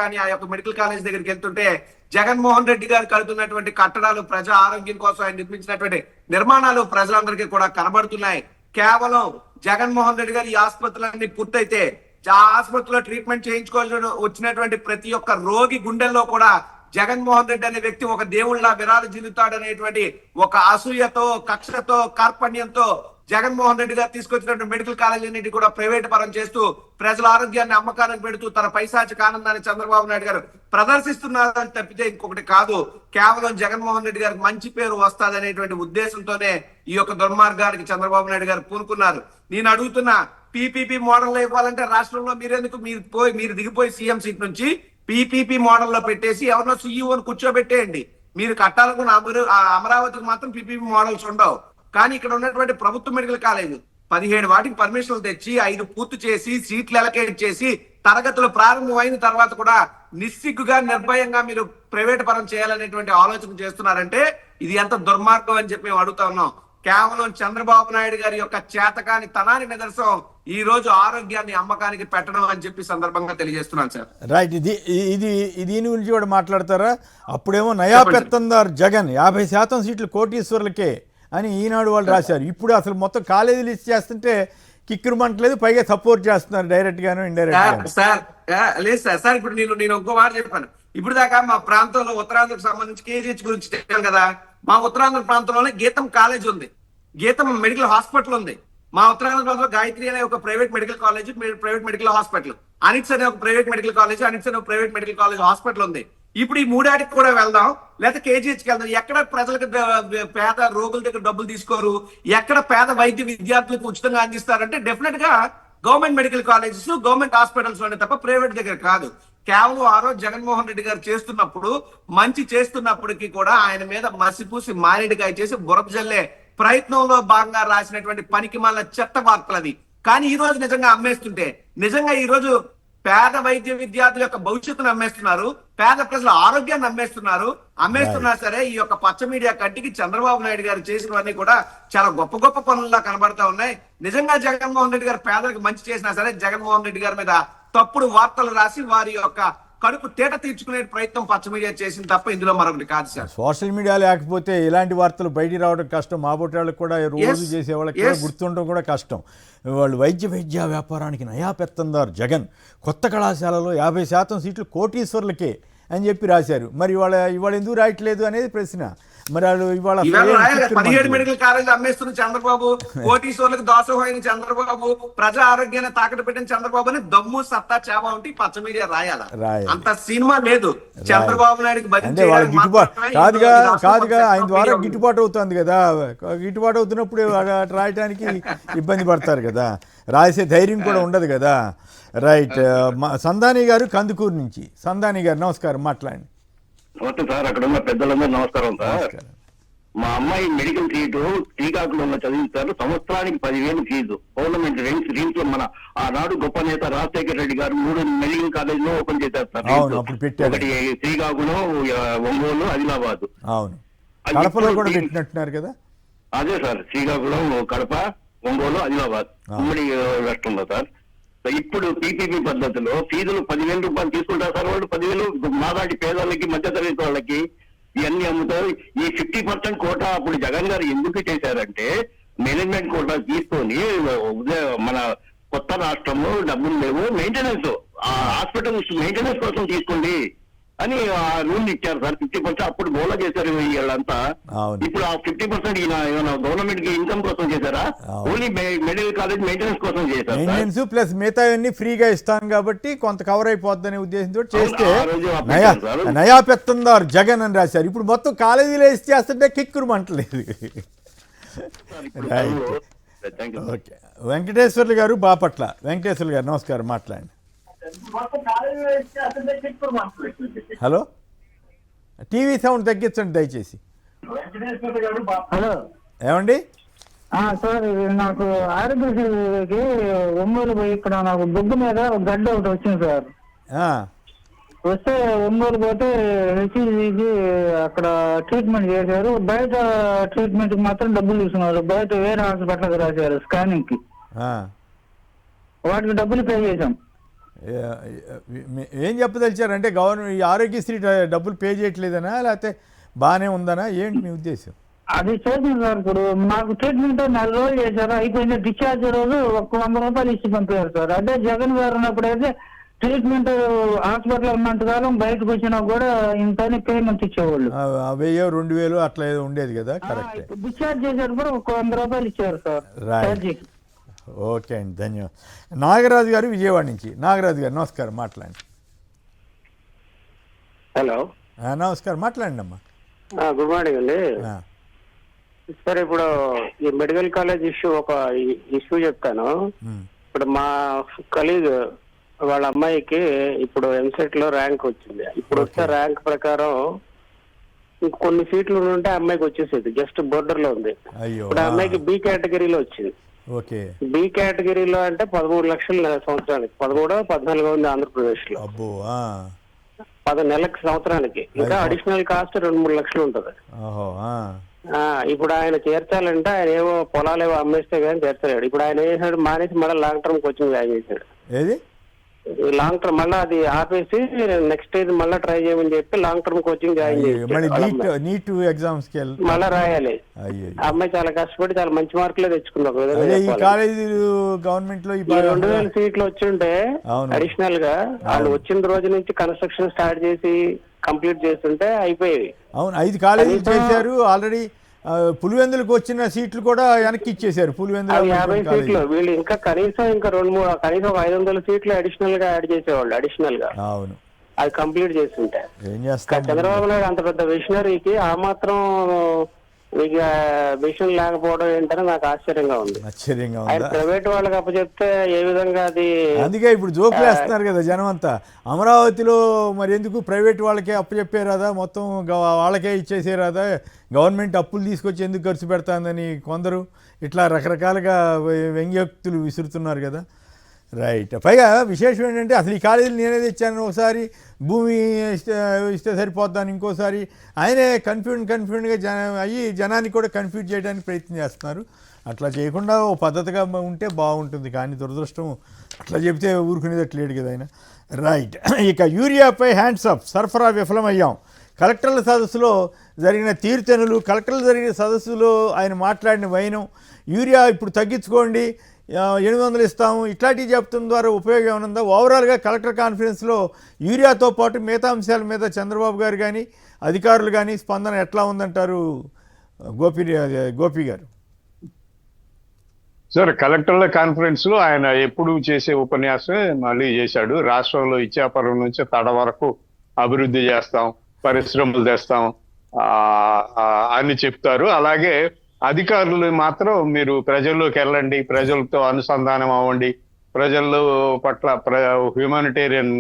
Speaker 6: కానీ ఆ యొక్క మెడికల్ కాలేజ్ దగ్గరికి వెళ్తుంటే జగన్మోహన్ రెడ్డి గారు కడుతున్నటువంటి కట్టడాలు, ప్రజా ఆరోగ్యం కోసం ఆయన నిర్మించినటువంటి నిర్మాణాలు ప్రజలందరికీ కూడా కనబడుతున్నాయి. కేవలం జగన్మోహన్ రెడ్డి గారు ఈ ఆసుపత్రులన్నీ పూర్తయితే ఆ ఆసుపత్రిలో ట్రీట్మెంట్ చేయించుకోవాల్సిన వచ్చినటువంటి ప్రతి ఒక్క రోగి గుండెల్లో కూడా జగన్మోహన్ రెడ్డి అనే వ్యక్తి ఒక దేవుళ్ళ విరాజిల్లుతాడనేటువంటి ఒక అసూయతో, కక్షతో, కార్పణ్యంతో జగన్మోహన్ రెడ్డి గారు తీసుకొచ్చినటువంటి మెడికల్ కాలేజీని కూడా ప్రైవేట్ పరం చేస్తూ ప్రజల ఆరోగ్యాన్ని అమ్మకానికి పెడుతూ తన పైశాచిక ఆనందాన్ని చంద్రబాబు నాయుడు గారు ప్రదర్శిస్తున్నారని తప్పితే ఇంకొకటి కాదు. కేవలం జగన్మోహన్ రెడ్డి గారికి మంచి పేరు వస్తుంది అనేటువంటి ఉద్దేశంతోనే ఈ యొక్క దుర్మార్గానికి చంద్రబాబు నాయుడు గారు పూనుకున్నారు. నేను అడుగుతున్నా, పీపీపీ మోడల్ ఇవ్వాలంటే రాష్ట్రంలో మీరెందుకు మీరు దిగిపోయి సీఎం సీట్ నుంచి పీపీపీ మోడల్లో పెట్టేసి ఎవరినో సీఈఓని కూర్చోబెట్టేయండి. మీరు కట్టాలనుకున్న అమరావతికి మాత్రం పీపీపీ మోడల్స్ ఉండవు. కానీ ఇక్కడ ఉన్నటువంటి ప్రభుత్వ మెడికల్ కాలేజ్ 17 వాటికి పర్మిషన్లు తెచ్చి 5 పూర్తి చేసి సీట్లు అలకేట్ చేసి తరగతులు ప్రారంభమైన తర్వాత కూడా నిస్సిగ్గుగా, నిర్భయంగా మీరు ప్రైవేట్ పరం చేయాలనేటువంటి ఆలోచన చేస్తున్నారంటే ఇది ఎంత దుర్మార్గం అని చెప్పి మేము అడుగుతా ఉన్నాం. కేవలం చంద్రబాబు నాయుడు గారి యొక్క చేతకాని తనానికి నిదర్శనం ఈ రోజు ఆరోగ్యాన్ని అమ్మకానికి పెట్టడం అని చెప్పి సందర్భంగా తెలియజేస్తున్నాను సార్.
Speaker 1: రైట్. దీని గురించి కూడా మాట్లాడతారా? అప్పుడేమో నయా పెత్తందార్ జగన్ 50% సీట్లు కోటీశ్వర్లకే అని ఈనాడు వాళ్ళు రాశారు. ఇప్పుడు అసలు మొత్తం కాలేజీలు ఇచ్చి చేస్తుంటే కిక్కురుమంటలేదు, పైగా సపోర్ట్ చేస్తున్నారు డైరెక్ట్ గాను ఇండైరెక్ట్ గాను.
Speaker 6: సార్ లేదు సార్ ఇప్పుడు నేను ఇంకో మాట చెప్పాను. ఇప్పుడు దాకా మా ప్రాంతంలో ఉత్తరాంధ్రకు సంబంధించి కేజీహెచ్ గురించి చెప్పాను కదా. మా ఉత్తరాంధ్ర ప్రాంతంలోనే గీతం కాలేజ్ ఉంది, గీతం మెడికల్ హాస్పిటల్ ఉంది. మా ఉత్తరాంధ్ర ప్రాంతంలో గాయత్రి అనే ఒక private medical college, private medical hospital, ANITS అనే ఒక ప్రైవేట్ మెడికల్ కాలేజ్, అనిట్స్ అనే ఒక ప్రైవేట్ మెడికల్ కాలేజ్ హాస్పిటల్ ఉంది. ఇప్పుడు ఈ మూడాటికి కూడా వెళ్దాం, లేకపోతే కేజీహెచ్కి వెళ్దాం. ఎక్కడ ప్రజలకు పేద రోగుల దగ్గర డబ్బులు తీసుకోరు, ఎక్కడ పేద వైద్య విద్యార్థులకు ఉచితంగా అందిస్తారంటే డెఫినెట్ గా government medical colleges, government hospitals లోనే తప్ప ప్రైవేట్ దగ్గర కాదు. కేవలం ఆ రోజు జగన్మోహన్ రెడ్డి గారు చేస్తున్నప్పుడు, మంచి చేస్తున్నప్పటికీ కూడా ఆయన మీద మసిపూసి మారేడుకాయ చేసి బురద జల్లే ప్రయత్నంలో భాగంగా రాసినటువంటి పనికి మళ్ళీ చెత్త వార్తలు అది. కానీ ఈ రోజు నిజంగా అమ్మేస్తుంటే, నిజంగా ఈ రోజు పేద వైద్య విద్యార్థుల యొక్క భవిష్యత్తును అమ్మేస్తున్నారు, పేద ప్రజల ఆరోగ్యాన్ని అమ్మేస్తున్నా సరే ఈ యొక్క పచ్చ మీడియా కంటికి చంద్రబాబు నాయుడు గారు చేసినవన్నీ కూడా చాలా గొప్ప గొప్ప పనుల్లా కనబడతా ఉన్నాయి. నిజంగా జగన్మోహన్ రెడ్డి గారు పేదలకు మంచి చేసినా సరే జగన్మోహన్ రెడ్డి గారి మీద తప్పుడు వార్తలు రాసి వారి యొక్క కడుపు తేట తీర్చుకునే ప్రయత్నం పచ్చ మీడియా చేసింది తప్ప ఇందులో మరొకటి కాదు సార్.
Speaker 1: సోషల్ మీడియా లేకపోతే ఇలాంటి వార్తలు బయటికి రావడం కష్టం. మా బొట్టి వాళ్ళకి కూడా రోజు చేసే వాళ్ళకి కూడా గుర్తుండడం కూడా కష్టం. వాళ్ళు వైద్య వ్యాపారానికి నయా పెత్తందారు జగన్, కొత్త కళాశాలలో 50% సీట్లు కోటీశ్వర్లకే అని చెప్పి రాశారు. మరి ఇవాళ ఎందుకు రాయట్లేదు అనేది ప్రశ్న. మరి వాళ్ళు ఇవాళ
Speaker 6: 17 మెడికల్ కాలేజీలు అమ్మేస్తున్న చంద్రబాబు, కోటీశ్వర్లకు దాసోహైన చంద్రబాబు, ప్రజా ఆరోగ్యాన్ని తాకట్టు పెట్టిన చంద్రబాబు అని దమ్ము సత్తా చేవ ఉంటే పచ్చ మీడియా రాయాలా? అంత సినిమా లేదు చంద్రబాబు నాయుడికి.
Speaker 1: కాదుగా ఆయన ద్వారా గిట్టుబాటు అవుతుంది కదా. గిట్టుబాటు అవుతున్నప్పుడు రాయటానికి ఇబ్బంది పడతారు కదా, రాసే ధైర్యం కూడా ఉండదు కదా. రైట్. సందాని గారు కందుకూరు నుంచి. సందాని గారు నమస్కారం, మాట్లాడండి.
Speaker 7: నమస్తే సార్, అక్కడ ఉన్న పెద్దలందరూ నమస్కారం సార్. మా అమ్మాయి మెడికల్ సీటు శ్రీకాకుళంలో చదివించారు. సంవత్సరానికి 10,000 ఫీజు. గవర్నమెంట్ రీల్స్ మన ఆనాడు గొప్ప నేత రాజశేఖర రెడ్డి గారు 3 మెడికల్ కాలేజ్ లో ఓపెన్ చేశారు సార్. ఒకటి శ్రీకాకుళం, ఒంగోలు, ఆదిలాబాద్.
Speaker 1: అవును, కడపలో కూడా పెట్టినట్టున్నారు కదా.
Speaker 7: అదే సార్, శ్రీకాకుళం, కడప, ఒంగోలు, ఆదిలాబాద్ ఉమ్మడి రాష్ట్రంలో సార్. ఇప్పుడు పీపీపీ పద్ధతిలో ఫీజులు 10,000 రూపాయలు తీసుకుంటారు సార్. వాళ్ళు 10,000 మాలాంటి పేదలకి, మధ్యతరగతి వాళ్ళకి ఇవన్నీ అమ్ముతారు. ఈ 50% కోటా అప్పుడు జగన్ గారు ఎందుకు చేశారంటే, మేనేజ్మెంట్ కోటా తీసుకొని మన కొత్త రాష్ట్రంలో డబ్బులు లేవు, మెయింటెనెన్స్ ఆ హాస్పిటల్ మెయింటెనెన్స్ కోసం తీసుకోండి అని రూల్ ఇచ్చారు సార్. 50% అప్పుడు గోల చేశారు వీళ్ళంతా. ఇప్పుడు ఆ 50% ఏమైనా గవర్నమెంట్ కి ఇన్కమ్ కోసం చేశారా? ఓన్లీ మెడికల్ కాలేజ్ మెయింటెనెన్స్ కోసం చేశారు.
Speaker 1: మెయింటెనెన్స్ ప్లస్ మిగతావన్నీ ఫ్రీగా ఇస్తాను కాబట్టి కొంత కవర్ అయిపోద్దనే ఉద్దేశంతో చేస్తే నయా పెత్తందారు జగన్ అని రాశారు. ఇప్పుడు మొత్తం కాలేజీలో ఇస్తే చేస్తుంటే కిక్కురుమంటలేదు. ఓకే. వెంకటేశ్వర్లు గారు బాపట్ల. వెంకటేశ్వర్లు గారు నమస్కారం, మాట్లాడండి. హలో, టీవీ సౌండ్ తగ్గించండి దయచేసి.
Speaker 8: హలో,
Speaker 1: ఏమండి?
Speaker 8: సార్, నాకు ఆరోగ్యశ్రీకి ఒంగోలు పోయి ఇక్కడ నాకు బొగ్గు మీద ఒక గడ్డ ఒకటి వచ్చింది సార్. వస్తే ఒంగోలు పోతే హెచ్ఈకి అక్కడ ట్రీట్మెంట్ చేశారు. బయట ట్రీట్మెంట్ కి మాత్రం డబ్బులు తీసుకున్నారు. బయట వేరే హాస్పిటల్కి రాశారు స్కానింగ్ కి. వాటికి డబ్బులు పే చేశాం.
Speaker 1: ఏం చెప్పదలిచారంటే గవర్నమెంట్ ఆరోగ్యశ్రీ డబ్బులు పే చేయట్లేదనా, లేకపోతే బాగానే ఉందనా, ఏంటి మీ ఉద్దేశం?
Speaker 8: అది చేసింది సార్. ఇప్పుడు నాకు ట్రీట్మెంట్ 4 రోజులు చేశారు, అయిపోయింది. డిశ్చార్జ్ రోజు 100 రూపాయలు ఇచ్చి పంపారు సార్. అదే జగన్ గారు ఉన్నప్పుడు అయితే ట్రీట్మెంట్ హాస్పిటల్ ఉన్నంత కాలం బయటకు వచ్చినా కూడా ఇంత పేమెంట్ ఇచ్చేవాళ్ళు.
Speaker 1: 1000, 2000 అట్లా ఏదో ఉండేది కదా. కరెక్ట్.
Speaker 8: డిశ్చార్జ్ చేశారు కూడా 100 రూపాయలు ఇచ్చారు సార్.
Speaker 1: ఓకే అండి, ధన్యవాదాలు. నాగరాజు గారు విజయవాడ నుంచి. నాగరాజు గారు నమస్కారం, మాట్లాడండి.
Speaker 9: హలో,
Speaker 1: నమస్కారం, మాట్లాడండి అమ్మా.
Speaker 9: గుడ్ మార్నింగ్ అండి. సార్, ఇప్పుడు ఈ మెడికల్ కాలేజ్ ఒక ఇష్యూ చెప్తాను. ఇప్పుడు మా కలీగ్ వాళ్ళ అమ్మాయికి ఇప్పుడు ఎంసెట్ లో ర్యాంక్ వచ్చింది. ఇప్పుడు వస్తే ర్యాంక్ ప్రకారం కొన్ని సీట్లు ఉంటే అమ్మాయికి వచ్చేసేది, జస్ట్ బోర్డర్ లో ఉంది. ఇప్పుడు అమ్మాయికి బి కేటగిరీలో వచ్చింది. బి కేటగిరీలో అంటే 13 లక్షలు సంవత్సరానికి, 13, 14 ఉంది ఆంధ్రప్రదేశ్ లో. 10 నెలలకు సంవత్సరానికి, ఇంకా అడిషనల్ కాస్ట్ 2-3 లక్షలు ఉంటుంది.
Speaker 1: ఓహో.
Speaker 9: ఇప్పుడు ఆయన చేర్చాలంటే ఆయన ఏవో పొలాలు ఏవో అమ్మేస్తే కానీ చేర్చలేడు. ఇప్పుడు ఆయన ఏం చేశాడు, మానేసి మళ్ళీ లాంగ్ టర్మ్ కోచింగ్ జాయిన్ చేశాడు.
Speaker 1: ఏది
Speaker 9: లాంగ్ టర్మ్ మళ్ళీ అది ఆపేసి నెక్స్ట్ ఇది మళ్ళీ ట్రై చేయమని చెప్పి లాంగ్ టర్మ్ కోచింగ్ జాయిన్ చేసి
Speaker 1: నీట్ ఎగ్జామ్స్
Speaker 9: మళ్ళీ రాయాలి. ఆ అమ్మాయి చాలా కష్టపడి చాలా మంచి మార్కులే తెచ్చుకుంది. ఒక విధంగా
Speaker 1: ఈ కాలేజీలు గవర్నమెంట్ లో
Speaker 9: 2000 సీట్లు వచ్చి ఉంటే అడిషనల్ గా వాళ్ళు వచ్చిన రోజు నుంచి కన్స్ట్రక్షన్ స్టార్ట్ చేసి కంప్లీట్ చేస్తుంటే అయిపోయేది.
Speaker 1: అవును, 5 కాలేజీలు చేశారు ఆల్రెడీ. పులివెందులకు వచ్చిన సీట్లు కూడా వెనక్కి ఇచ్చేశారు. పులివెందులు
Speaker 9: 50 సీట్లు, వీళ్ళు ఇంకా కనీసం 2-3 కనీసం 500 సీట్లు అడిషనల్ గా యాడ్ చేసేవాళ్ళు అడిషనల్ గా.
Speaker 1: అవును,
Speaker 9: అది కంప్లీట్ చేస్తుంటే.
Speaker 1: ఏం చేస్తారు
Speaker 9: చంద్రబాబు నాయుడు అంత పెద్ద విషనరీకి ఆ మాత్రం ఇక విషయం లేకపోవడం ఏంటని నాకు ఆశ్చర్యంగా ఉంది. ఆయన ప్రైవేట్ వాళ్ళకి అప్పచెప్తే ఏ విధంగా అది.
Speaker 1: అందుకే ఇప్పుడు జోకులు వేస్తున్నారు కదా జనం అంతా. అమరావతిలో మరి ఎందుకు ప్రైవేట్ వాళ్ళకే అప్పచెప్పేరాదా, మొత్తం వాళ్ళకే ఇచ్చేసేరాదా, గవర్నమెంట్ అప్పులు తీసుకొచ్చి ఎందుకు ఖర్చు పెడతాందని కొందరు ఇట్లా రకరకాలుగా వ్యంగ్యోక్తులు విసురుతున్నారు కదా. రైట్. పైగా విశేషం ఏంటంటే అసలు ఈ కాలేజీలు నేనే తెచ్చాను, ఒకసారి భూమి ఇస్తే సరిపోద్దాను, ఇంకోసారి ఆయనే కన్ఫ్యూజ్గా అయ్యి జనాన్ని కూడా కన్ఫ్యూజ్ చేయడానికి ప్రయత్నం చేస్తున్నారు. అట్లా చేయకుండా ఓ పద్ధతిగా ఉంటే బాగుంటుంది, కానీ దురదృష్టం అట్లా చెబితే ఊరుకునేదట్లేడు కదా ఆయన. రైట్. ఇక యూరియాపై హ్యాండ్స్ అప్, సరఫరా విఫలమయ్యాం. కలెక్టర్ల సదస్సులో జరిగిన తీరుతెన్నులు, కలెక్టర్లు జరిగిన సదస్సులో ఆయన మాట్లాడిన వైనం, యూరియా ఇప్పుడు తగ్గించుకోండి 800 ఇస్తాము ఇట్లాంటివి చెప్తున్న ద్వారా ఉపయోగం ఏమనుందా? ఓవరాల్గా కలెక్టర్ కాన్ఫరెన్స్లో యూరియాతో పాటు మిగతా అంశాల మీద చంద్రబాబు గారు కానీ అధికారులు కానీ స్పందన ఎట్లా ఉందంటారు గోపి గారు?
Speaker 5: సార్, కలెక్టర్ల కాన్ఫరెన్స్ లో ఆయన ఎప్పుడు చేసే ఉపన్యాసం మళ్ళీ చేశాడు. రాష్ట్రంలో ఇచ్చాపురం నుంచి తడ వరకు అభివృద్ధి చేస్తాం, పరిశ్రమలు తెస్తాం అని చెప్తారు. అలాగే అధికారులు మాత్రం మీరు ప్రజల్లోకి వెళ్ళండి, ప్రజలతో అనుసంధానం అవ్వండి, ప్రజల పట్ల హ్యూమానిటేరియన్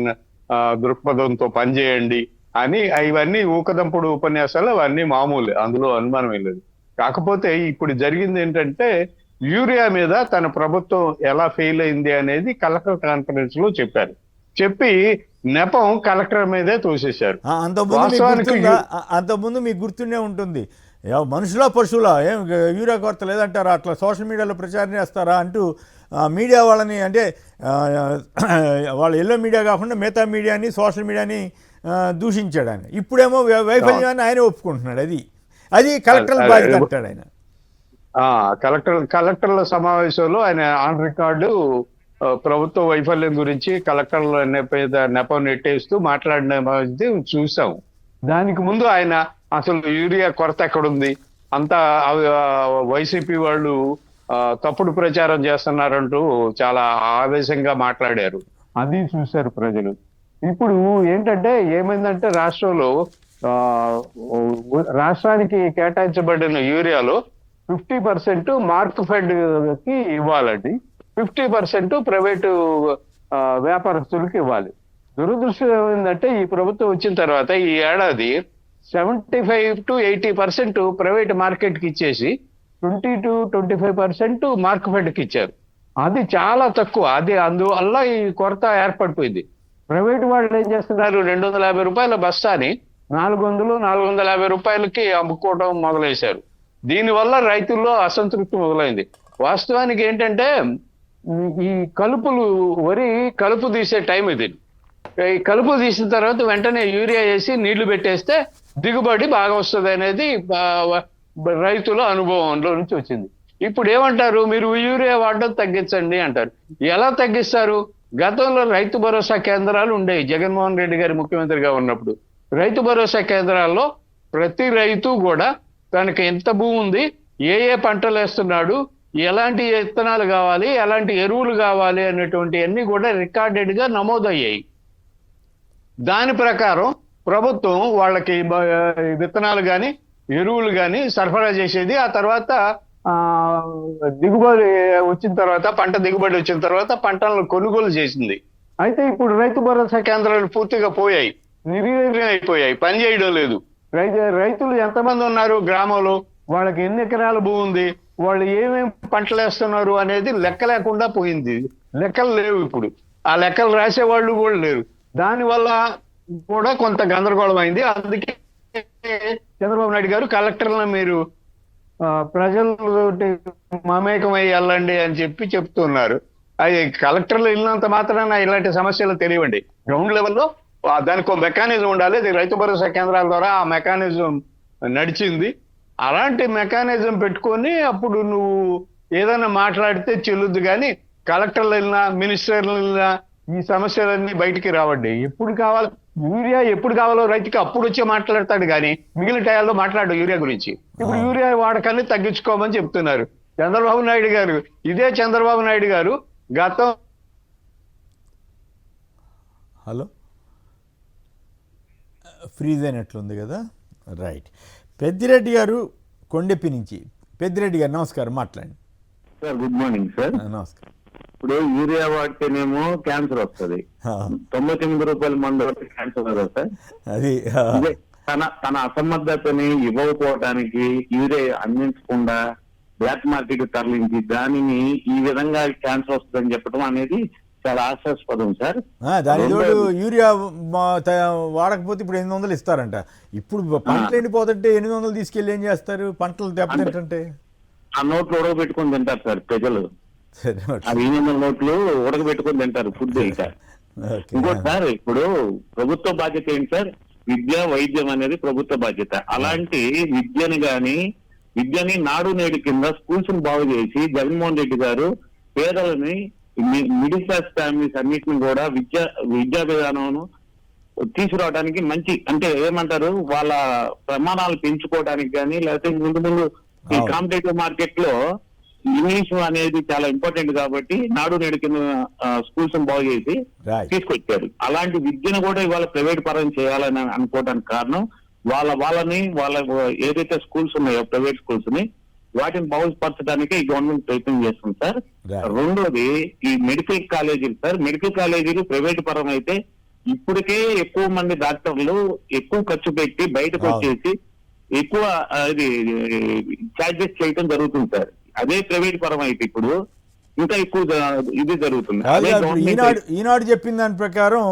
Speaker 5: దృక్పథంతో పనిచేయండి అని ఇవన్నీ ఊకదంపుడు ఉపన్యాసాలు, అవన్నీ మామూలు, అందులో అనుమానం లేదు. కాకపోతే ఇప్పుడు జరిగింది ఏంటంటే యూరియా మీద తన ప్రభుత్వం ఎలా ఫెయిల్ అయింది అనేది కలెక్టర్ కాన్ఫరెన్స్ లో చెప్పారు. చెప్పి నెపం కలెక్టర్ మీదే తోసేశారు.
Speaker 1: అంతకుముందు మీకు గుర్తుండే ఉంటుంది, మనుషులా పశువులా ఏం యూరియా కొరత లేదంటారా, అట్లా సోషల్ మీడియాలో ప్రచారం చేస్తారా అంటూ మీడియా వాళ్ళని, అంటే వాళ్ళ ఎల్లో మీడియా కాకుండా మిగతా మీడియాని సోషల్ మీడియాని దూషించాడు ఆయన. ఇప్పుడేమో వైఫల్యాన్ని ఆయన ఒప్పుకుంటున్నాడు. అది కలెక్టర్ బాధ్యత అంటాడు ఆయన.
Speaker 5: కలెక్టర్ల సమావేశంలో ఆయన ఆన్ రికార్డు ప్రభుత్వ వైఫల్యం గురించి కలెక్టర్ల నెపం నెట్టేస్తూ మాట్లాడిన చూసాం. దానికి ముందు ఆయన అసలు యూరియా కొరత ఎక్కడుంది, అంతా వైసీపీ వాళ్ళు తప్పుడు ప్రచారం చేస్తున్నారంటూ చాలా ఆవేశంగా మాట్లాడారు. అది చూశారు ప్రజలు. ఇప్పుడు ఏంటంటే ఏమైందంటే రాష్ట్రానికి కేటాయించబడిన యూరియాలో 50% మార్క్ ఫెడ్ కి ఇవ్వాలండి, 50% ప్రైవేటు వ్యాపారస్తులకి ఇవ్వాలి. దురదృష్టం ఏమైందంటే ఈ ప్రభుత్వం వచ్చిన తర్వాత ఈ ఏడాది 75 to 80% ప్రైవేట్ మార్కెట్ కి ఇచ్చేసి 20 to 25% మార్క్ ఫెడ్ కి ఇచ్చారు. అది చాలా తక్కువ. అందువల్ల ఈ కొరత ఏర్పడిపోయింది. ప్రైవేట్ వాళ్ళు ఏం చేస్తున్నారు, 250 రూపాయల బస్తాని 400-450 రూపాయలకి అమ్ముకోవడం మొదలైశారు. దీనివల్ల రైతుల్లో అసంతృప్తి మొదలైంది. వాస్తవానికి ఏంటంటే ఈ వరి కలుపు తీసే టైం ఇది. ఈ కలుపు తీసిన తర్వాత వెంటనే యూరియా వేసి నీళ్లు పెట్టేస్తే దిగుబడి బాగా వస్తుంది అనేది రైతుల అనుభవంలో నుంచి వచ్చింది. ఇప్పుడు ఏమంటారు, మీరు యూరియా వాడడం తగ్గించండి అంటారు. ఎలా తగ్గిస్తారు? గతంలో రైతు భరోసా కేంద్రాలు ఉండేవి. జగన్మోహన్ రెడ్డి గారి ముఖ్యమంత్రిగా ఉన్నప్పుడు రైతు భరోసా కేంద్రాల్లో ప్రతి రైతు కూడా తనకి ఎంత భూమి ఉంది, ఏ పంటలు వేస్తున్నాడు, ఎలాంటి విత్తనాలు కావాలి, ఎలాంటి ఎరువులు కావాలి అనేటువంటి అన్ని కూడా రికార్డెడ్ గా నమోదయ్యాయి. దాని ప్రకారం ప్రభుత్వం వాళ్ళకి విత్తనాలు కానీ ఎరువులు కానీ సరఫరా చేసేది. ఆ తర్వాత దిగుబడి వచ్చిన తర్వాత, పంట దిగుబడి వచ్చిన తర్వాత పంటలను కొనుగోలు చేసింది. అయితే ఇప్పుడు రైతు భరోసా కేంద్రాలు పూర్తిగా పోయాయి, నిర్వీర్యం అయిపోయాయి, పని చేయడం లేదు. రైతులు ఎంతమంది ఉన్నారు గ్రామంలో, వాళ్ళకి ఎన్ని ఎకరాల భూమి ఉంది, వాళ్ళు ఏమేమి పంటలు వేస్తున్నారు అనేది లెక్క లేకుండా పోయింది. లెక్కలు లేవు ఇప్పుడు. ఆ లెక్కలు రాసేవాళ్ళు కూడా లేరు. దానివల్ల కూడా కొంత గందరగోళం అయింది. అందుకే చంద్రబాబు నాయుడు గారు కలెక్టర్లను మీరు ప్రజలతోటి మమేకమై వెళ్ళండి అని చెప్తున్నారు. అది కలెక్టర్లు వెళ్ళినంత మాత్రాన ఇలాంటి సమస్యలు తెలియండి. గ్రౌండ్ లెవెల్లో దానికి ఒక మెకానిజం ఉండాలి. అది రైతు భరోసా కేంద్రాల ద్వారా ఆ మెకానిజం నడిచింది. అలాంటి మెకానిజం పెట్టుకొని అప్పుడు నువ్వు ఏదైనా మాట్లాడితే చెల్లుద్దు. కానీ కలెక్టర్లు వెళ్ళినా మినిస్టర్లు వెళ్ళినా ఈ సమస్యలన్నీ బయటికి రావండి. ఎప్పుడు కావాలి యూరియా, ఎప్పుడు కావాలో రైతుకి అప్పుడు వచ్చి మాట్లాడతాడు కానీ మిగిలిన టయాల్లో మాట్లాడు యూరియా గురించి. ఇప్పుడు యూరియా వాడకాన్ని తగ్గించుకోమని చెప్తున్నారు చంద్రబాబు నాయుడు గారు. ఇదే చంద్రబాబు నాయుడు గారు గతం
Speaker 1: హలో ఫ్రీజ్ అయినట్లుంది కదా. రైట్. పెద్దిరెడ్డి గారు కొండెప్పి నుంచి. పెద్దిరెడ్డి గారు నమస్కారం, మాట్లాడండి
Speaker 7: సార్. Good morning sir.
Speaker 1: నమస్కారం.
Speaker 7: ఇప్పుడు యూరియా వాడితేనేమో క్యాన్సర్ వస్తుంది. 99 రూపాయల మందు క్యాన్సర్ కదా సార్.
Speaker 1: అది
Speaker 7: తన అసమర్థతని ఇవ్వకపోవటానికి యూరియా అందించకుండా బ్లాక్ మార్కెట్ తరలించి దానిని ఈ విధంగా క్యాన్సర్ వస్తుందని చెప్పడం అనేది చాలా ఆశాస్పదం సార్.
Speaker 1: దాని తోడు యూరియా వాడకపోతే ఇప్పుడు 800 ఇస్తారంట. ఇప్పుడు పంటలు ఎండిపోతుంటే 800 తీసుకెళ్ళి ఏం చేస్తారు? పంటలు దెబ్బతింటే
Speaker 7: ఆ నోట్లు ఉడకబెట్టుకొని తింటారు సార్ ప్రజలు. ఆ 800 నోట్లు ఉడకబెట్టుకొని తింటారు ఫుడ్. ఇంకోటి సార్, ఇప్పుడు ప్రభుత్వ బాధ్యత ఏంటి సార్? విద్య వైద్యం అనేది ప్రభుత్వ బాధ్యత. అలాంటి విద్యని నాడు నేడు కింద స్కూల్స్ బాగు చేసి జగన్మోహన్ రెడ్డి గారు పేదలని మిడిల్ క్లాస్ ఫ్యామిలీస్ అన్నిటిని కూడా విద్యా విధానం తీసుకురావడానికి మంచి అంటే ఏమంటారు వాళ్ళ ప్రమాణాలు పెంచుకోవడానికి కానీ లేకపోతే ముందు ఈ కాంపిటేటివ్ మార్కెట్ లో ఇంగ్లీష్ అనేది చాలా ఇంపార్టెంట్ కాబట్టి నాడు నేడు కింద స్కూల్స్ బాగు చేసి తీసుకొచ్చారు. అలాంటి విద్యను కూడా ఇవాళ ప్రైవేట్ పరం చేయాలని అనుకోవడానికి కారణం వాళ్ళ ఏదైతే స్కూల్స్ ఉన్నాయో ప్రైవేట్ స్కూల్స్ ని వాటిని బాగుపరచడానికి ఈ గవర్నమెంట్ ప్రయత్నం చేస్తుంది సార్. రెండోది ఈ మెడికల్ కాలేజీలు సార్. మెడికల్ కాలేజీలు ప్రైవేట్ పరం అయితే ఇప్పటికే ఎక్కువ మంది డాక్టర్లు ఎక్కువ ఖర్చు పెట్టి బయటకు వచ్చేసి ఎక్కువ ఇది చార్జెస్ చేయటం జరుగుతుంది సార్. అదే ప్రైవేట్ పరం అయితే ఇప్పుడు ఇంకా ఎక్కువ ఇది జరుగుతుంది.
Speaker 1: ఈనాడు చెప్పిన దాని ప్రకారం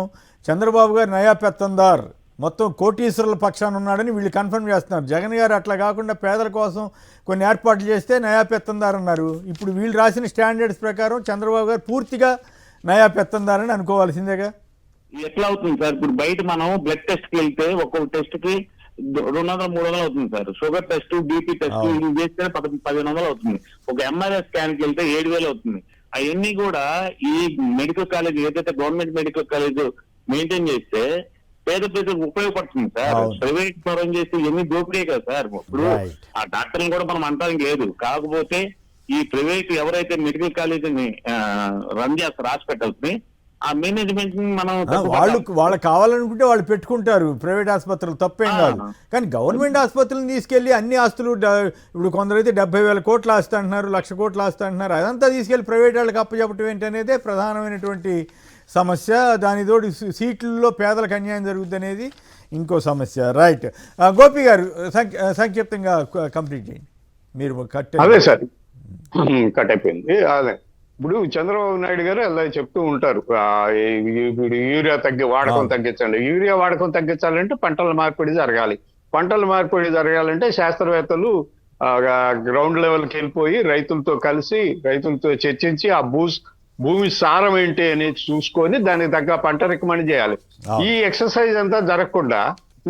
Speaker 1: చంద్రబాబు గారు నయా పెత్తందార్ మొత్తం కోటీశ్వరుల పక్షాన ఉన్నాడని వీళ్ళు కన్ఫర్మ్ చేస్తున్నారు. జగన్ గారు అట్లా కాకుండా పేదల కోసం కొన్ని ఏర్పాట్లు చేస్తే నయా పెత్తందార్ అన్నారు. ఇప్పుడు వీళ్ళు రాసిన స్టాండర్డ్స్ ప్రకారం చంద్రబాబు గారు పూర్తిగా నయా పెత్తందార్ అని అనుకోవాల్సిందేగా.
Speaker 7: ఎట్లా అవుతుంది సార్? ఇప్పుడు బయట మనం బ్లడ్ టెస్ట్ కి వెళ్తే ఒక్కొక్క టెస్ట్ కి 200-300 అవుతుంది sir. Sugar test, BP test ఇవి చేస్తే 1500 అవుతుంది. ఒక ఎంఆర్ఐ స్కాన్ కి వెళ్తే 7000 అవుతుంది. అవన్నీ కూడా ఈ మెడికల్ కాలేజ్ ఏదైతే గవర్నమెంట్ మెడికల్ కాలేజ్ మెయింటైన్ చేస్తే పేద ప్రజలకు ఉపయోగపడుతుంది సార్. ప్రైవేట్ పరం చేస్తే ఎన్ని దోపిడే కదా సార్. ఇప్పుడు ఆ డాక్టర్ని కూడా మనం అంటానికి లేదు. కాకపోతే ఈ ప్రైవేట్ ఎవరైతే మెడికల్ కాలేజీని రన్ చేస్తారు హాస్పిటల్స్ ని, ఆ మేనేజ్మెంట్ ని మనం
Speaker 1: వాళ్ళు కావాలనుకుంటే వాళ్ళు పెట్టుకుంటారు ప్రైవేట్ ఆసుపత్రులు, తప్పేం కాదు. కానీ గవర్నమెంట్ ఆసుపత్రులను తీసుకెళ్లి అన్ని ఆస్తులు ఇప్పుడు కొందరైతే 70,000 కోట్ల ఆస్తి అంటున్నారు, 1,00,000 కోట్ల ఆస్తి అంటున్నారు. అదంతా తీసుకెళ్లి ప్రైవేట్ వాళ్ళకి అప్పచెప్పటం ఏంటనేదే ప్రధానమైనటువంటి సమస్య. దానితోటి సీట్లలో పేదలకు అన్యాయం జరుగుతుంది అనేది ఇంకో సమస్య. రైట్. గోపి గారు సంక్షిప్తంగా కంప్లీట్ చేయండి. మీరు
Speaker 5: అదే సార్ కట్ అయిపోయింది. అదే ఇప్పుడు చంద్రబాబు నాయుడు గారు అలా చెప్తూ ఉంటారు, యూరియా వాడకం తగ్గించండి. యూరియా వాడకం తగ్గించాలంటే పంటల మార్పిడి జరగాలి. పంటల మార్పిడి జరగాలంటే శాస్త్రవేత్తలు గ్రౌండ్ లెవెల్కి వెళ్ళిపోయి రైతులతో చర్చించి ఆ భూమి సారం ఏంటి అనేది చూసుకొని దానికి తగ్గ పంట రికమెండ్ చేయాలి. ఈ ఎక్సర్సైజ్ అంతా జరగకుండా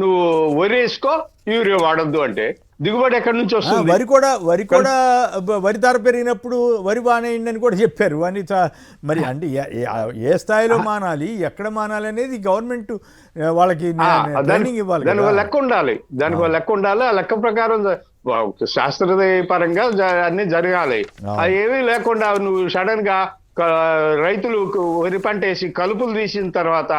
Speaker 5: నువ్వు వరి వేసుకో యూరియా వాడద్దు అంటే దిగుబడి ఎక్కడి నుంచి వస్తుంది?
Speaker 1: వరి ధర పెరిగినప్పుడు వరి బానేయండి కూడా చెప్పారు. మరి అంటే ఏ స్థాయిలో మానాలి, ఎక్కడ మానాలి అనేది గవర్నమెంట్ వాళ్ళకి ట్రైనింగ్ ఇవ్వాలి.
Speaker 5: దానికి లెక్క ఉండాలి. ఆ లెక్క ప్రకారం శాస్త్రపరంగా అన్ని జరగాలి. అది ఏమీ లేకుండా నువ్వు సడన్ గా రైతులు వరి పంట వేసి కలుపులు తీసిన తర్వాత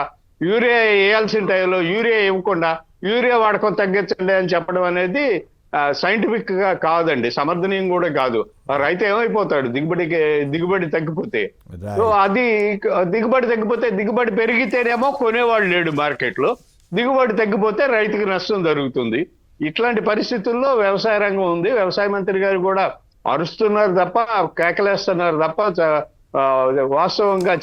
Speaker 5: యూరియా వేయాల్సిన టైంలో యూరియా ఇవ్వకుండా యూరియా వాడకం తగ్గించండి అని చెప్పడం అనేది సైంటిఫిక్ గా కాదండి, సమర్థనీయం కూడా కాదు. రైతు ఏమైపోతాడు దిగుబడి తగ్గిపోతే? సో అది దిగుబడి పెరిగితేనేమో కొనేవాళ్ళు లేడు మార్కెట్ లో, దిగుబడి తగ్గిపోతే రైతుకి నష్టం జరుగుతుంది. ఇట్లాంటి పరిస్థితుల్లో వ్యవసాయ రంగం ఉంది. వ్యవసాయ మంత్రి గారు కూడా అరుస్తున్నారు తప్ప, కేకలేస్తున్నారు తప్ప వాస్తవంగా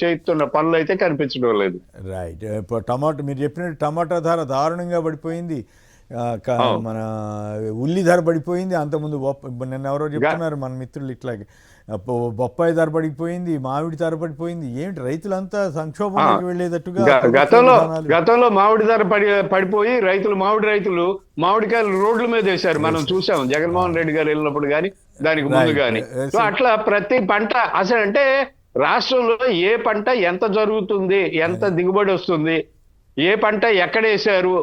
Speaker 5: చేస్తున్న పనులు అయితే కనిపించడం లేదు.
Speaker 1: రైట్. ఇప్పుడు టమాటో మీరు చెప్పినట్టు టమాటా ధర దారుణంగా పడిపోయింది. మన ఉల్లి ధర పడిపోయింది. అంతకుముందు నిన్న ఎవరో చెప్తున్నారు మన మిత్రులు ఇట్లాగే బొప్పాయి ధర పడిపోయింది, మామిడి ధర పడిపోయింది. ఏమిటి రైతులంతా సంక్షోభంలోకి వెళ్ళేటట్టుగా
Speaker 5: గతంలో మామిడి ధర పడిపోయి మామిడి రైతులు మామిడికాయలు రోడ్ల మీద వేశారు. మనం చూసాం జగన్మోహన్ రెడ్డి గారు వెళ్ళినప్పుడు కానీ దానికి ముందు కానీ. సో అట్లా ప్రతి పంట అసలు అంటే రాష్ట్రంలో ఏ పంట ఎంత జరుగుతుంది, ఎంత దిగుబడి వస్తుంది, ఏ పంట ఎక్కడ వేశారు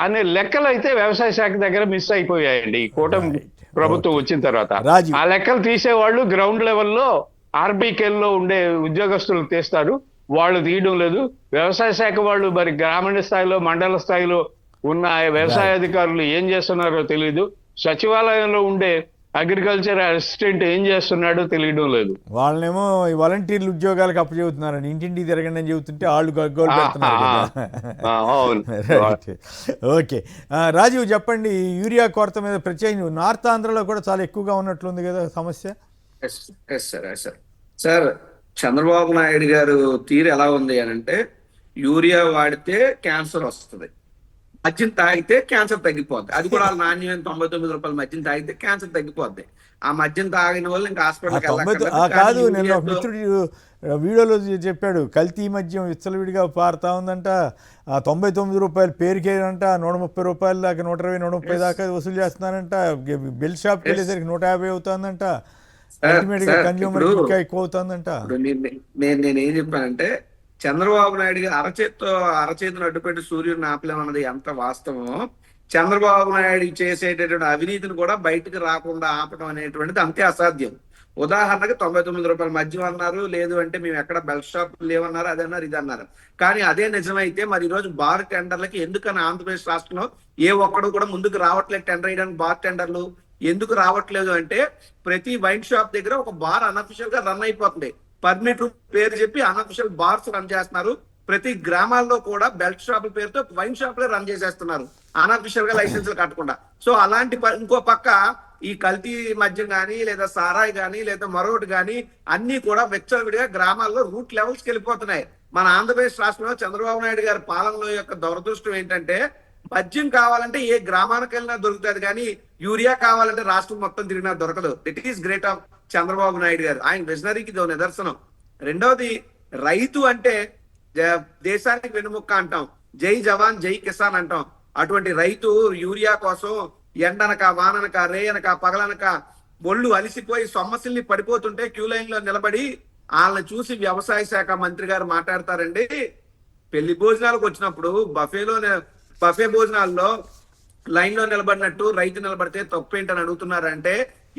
Speaker 5: అనే లెక్కలు అయితే వ్యవసాయ శాఖ దగ్గర మిస్ అయిపోయాయండి ఈ కూటమి ప్రభుత్వం వచ్చిన తర్వాత. ఆ లెక్కలు తీసేవాళ్ళు గ్రౌండ్ లెవెల్లో ఆర్బీకేల్లో ఉండే ఉద్యోగస్తులు తీస్తారు, వాళ్ళు తీయడం లేదు. వ్యవసాయ శాఖ వాళ్ళు మరి గ్రామీణ స్థాయిలో మండల స్థాయిలో ఉన్న వ్యవసాయ అధికారులు ఏం చేస్తున్నారో తెలియదు. సచివాలయంలో ఉండే అగ్రికల్చర్ అసిస్టెంట్ ఏం చేస్తున్నాడో తెలియడం లేదు.
Speaker 1: వాళ్ళనేమో వాలంటీర్లు ఉద్యోగాలకు అప్పచెబుతున్నారండి, ఇంటింటికి తిరగండి అని చెబుతుంటే వాళ్ళు గగ్గోలు పెడుతున్నారు. ఓకే రాజీవ్ చెప్పండి, యూరియా కొరత మీద ప్రత్యేకంగా నార్త్ ఆంధ్రలో కూడా చాలా ఎక్కువగా ఉన్నట్లుంది కదా సమస్య.
Speaker 6: సార్ చంద్రబాబు నాయుడు గారు తీరు ఎలా ఉంది అని అంటే, యూరియా వాడితే క్యాన్సర్ వస్తుంది, మద్యం తాగితే క్యాన్సర్ తగ్గిపోద్ది. అది కూడా నాణ్యమైన 99 రూపాయల మద్యం తాగితే క్యాన్సర్ తగ్గిపోద్ది. ఆ మద్యం తాగిన వాళ్ళు ఇంకా హాస్పిటల్కి
Speaker 1: కాదు. నేను ఒక మిత్రుడు వీడియోలో చెప్పాడు, కల్తీ మద్యం విచ్చలవిడిగా పారుతా ఉందంట. 99 రూపాయలు పేరుకేనంట, 130 రూపాయల దాకా 120, 130 దాకా వసూలు చేస్తున్నారంట. బిల్ షాప్కి వెళ్ళేసరికి 150 అవుతుందంట. అల్టిమేట్ గా కన్జ్యూమర్ ఇంకా ఎక్కువ అవుతుందంట.
Speaker 6: నేనేం చెప్పానంటే, చంద్రబాబు నాయుడు గారు అరచేతిని అడ్డుపెట్టి సూర్యుడిని ఆపలేమన్నది ఎంత వాస్తవమో, చంద్రబాబు నాయుడు చేసేటటువంటి అవినీతిని కూడా బయటకు రాకుండా ఆపడం అనేటువంటిది అంతే అసాధ్యం. ఉదాహరణకి 99 రూపాయల మద్యం అన్నారు, లేదు అంటే మేము ఎక్కడ బెల్ట్ షాప్ లేవన్నారు, అదన్నారు ఇది అన్నారు. కానీ అదే నిజమైతే మరి ఈ రోజు బార్ టెండర్లకి ఎందుకని ఆంధ్రప్రదేశ్ రాష్ట్రంలో ఏ ఒక్కడు కూడా ముందుకు రావట్లేదు టెండర్ వేయడానికి? బార్ టెండర్లు ఎందుకు రావట్లేదు అంటే, ప్రతి వైన్ షాప్ దగ్గర ఒక బార్ అన్అఫిషియల్ గా రన్ అయిపోతుంది. పర్మిట్ పేరు చెప్పి అన్అఫిషియల్ బార్స్ రన్ చేస్తున్నారు. ప్రతి గ్రామాల్లో కూడా బెల్ట్ షాపుల పేరుతో వైన్ షాపులే రన్ చేసేస్తున్నారు, అన్అఫిషియల్ గా లైసెన్సులు కట్టకుండా. సో అలాంటి ఇంకో పక్క ఈ కల్తీ మద్యం కానీ, లేదా సారాయి కానీ, లేదా మరొకటి కానీ అన్ని కూడా విచ్చలవిడిగా గ్రామాల్లో రూట్ లెవెల్స్కి వెళ్ళిపోతున్నాయి. మన ఆంధ్రప్రదేశ్ రాష్ట్రంలో చంద్రబాబు నాయుడు గారి పాలనలో యొక్క దురదృష్టం ఏంటంటే, మద్యం కావాలంటే ఏ గ్రామానికి వెళ్ళినా దొరుకుతుంది, కానీ యూరియా కావాలంటే రాష్ట్రం మొత్తం తిరిగినా దొరకదు. It is great of Chandrababu Naidu గారు. ఆయన విజనరీకి ఇదో నిదర్శనం. రెండవది, రైతు అంటే దేశానికి వెన్నుముక్క అంటాం, జై జవాన్ జై కిసాన్ అంటాం. అటువంటి రైతు యూరియా కోసం ఎండనక వాననక రేయనక పగలనక ఒళ్ళు అలిసిపోయి సొమ్మసిల్ని పడిపోతుంటే క్యూ లైన్ లో నిలబడి వాళ్ళని చూసి వ్యవసాయ శాఖ మంత్రి గారు మాట్లాడతారండి, పెళ్లి భోజనాలకు వచ్చినప్పుడు బఫే భోజనాల్లో లైన్ లో నిలబడినట్టు రైతు నిలబడితే తప్పేంటని అడుగుతున్నారంటే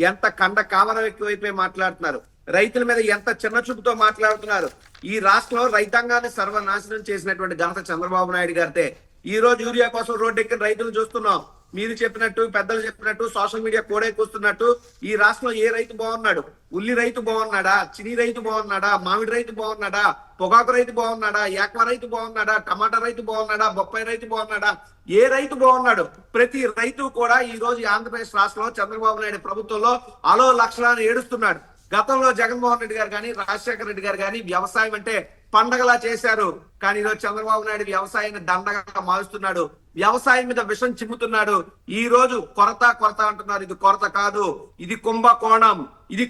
Speaker 6: ఎంత కండ కావరం ఎక్కువైపోయి మాట్లాడుతున్నారు. రైతుల మీద ఎంత చిన్న చూపుతో మాట్లాడుతున్నారు. ఈ రాష్ట్రంలో రైతాంగాన్ని సర్వనాశనం చేసినటువంటి ఘనత చంద్రబాబు నాయుడు గారితే. ఈ రోజు యూరియా కోసం రోడ్డు ఎక్కిన రైతులు చూస్తున్నాం. మీరు చెప్పినట్టు, పెద్దలు చెప్పినట్టు, సోషల్ మీడియా కోడెక్కుస్తున్నట్టు ఈ రాష్ట్రంలో ఏ రైతు బాగున్నాడు? ఉల్లి రైతు బాగున్నాడా? చిని రైతు బాగున్నాడా? మామిడి రైతు బాగున్నాడా? పొగాకు రైతు బాగున్నాడా? యాక్వా రైతు బాగున్నాడా? టమాటా రైతు బాగున్నాడా? బొప్పాయి రైతు బాగున్నాడా? ఏ రైతు బాగున్నాడు? ప్రతి రైతు కూడా ఈ రోజు ఆంధ్రప్రదేశ్ రాష్ట్రంలో చంద్రబాబు నాయుడు ప్రభుత్వంలో అలో లక్షణాన్ని ఏడుస్తున్నాడు. గతంలో జగన్మోహన్ రెడ్డి గారు కానీ, రాజశేఖర రెడ్డి గారు కానీ వ్యవసాయం అంటే పండగలా చేశారు. కానీ ఈరోజు చంద్రబాబు నాయుడు వ్యవసాయాన్ని దండగా మారుస్తున్నాడు, వ్యవసాయం మీద విషం చిమ్ముతున్నాడు. ఈ రోజు కొరత అంటున్నారు. ఇది కొరత కాదు, ఇది కుంభకోణం. ఇది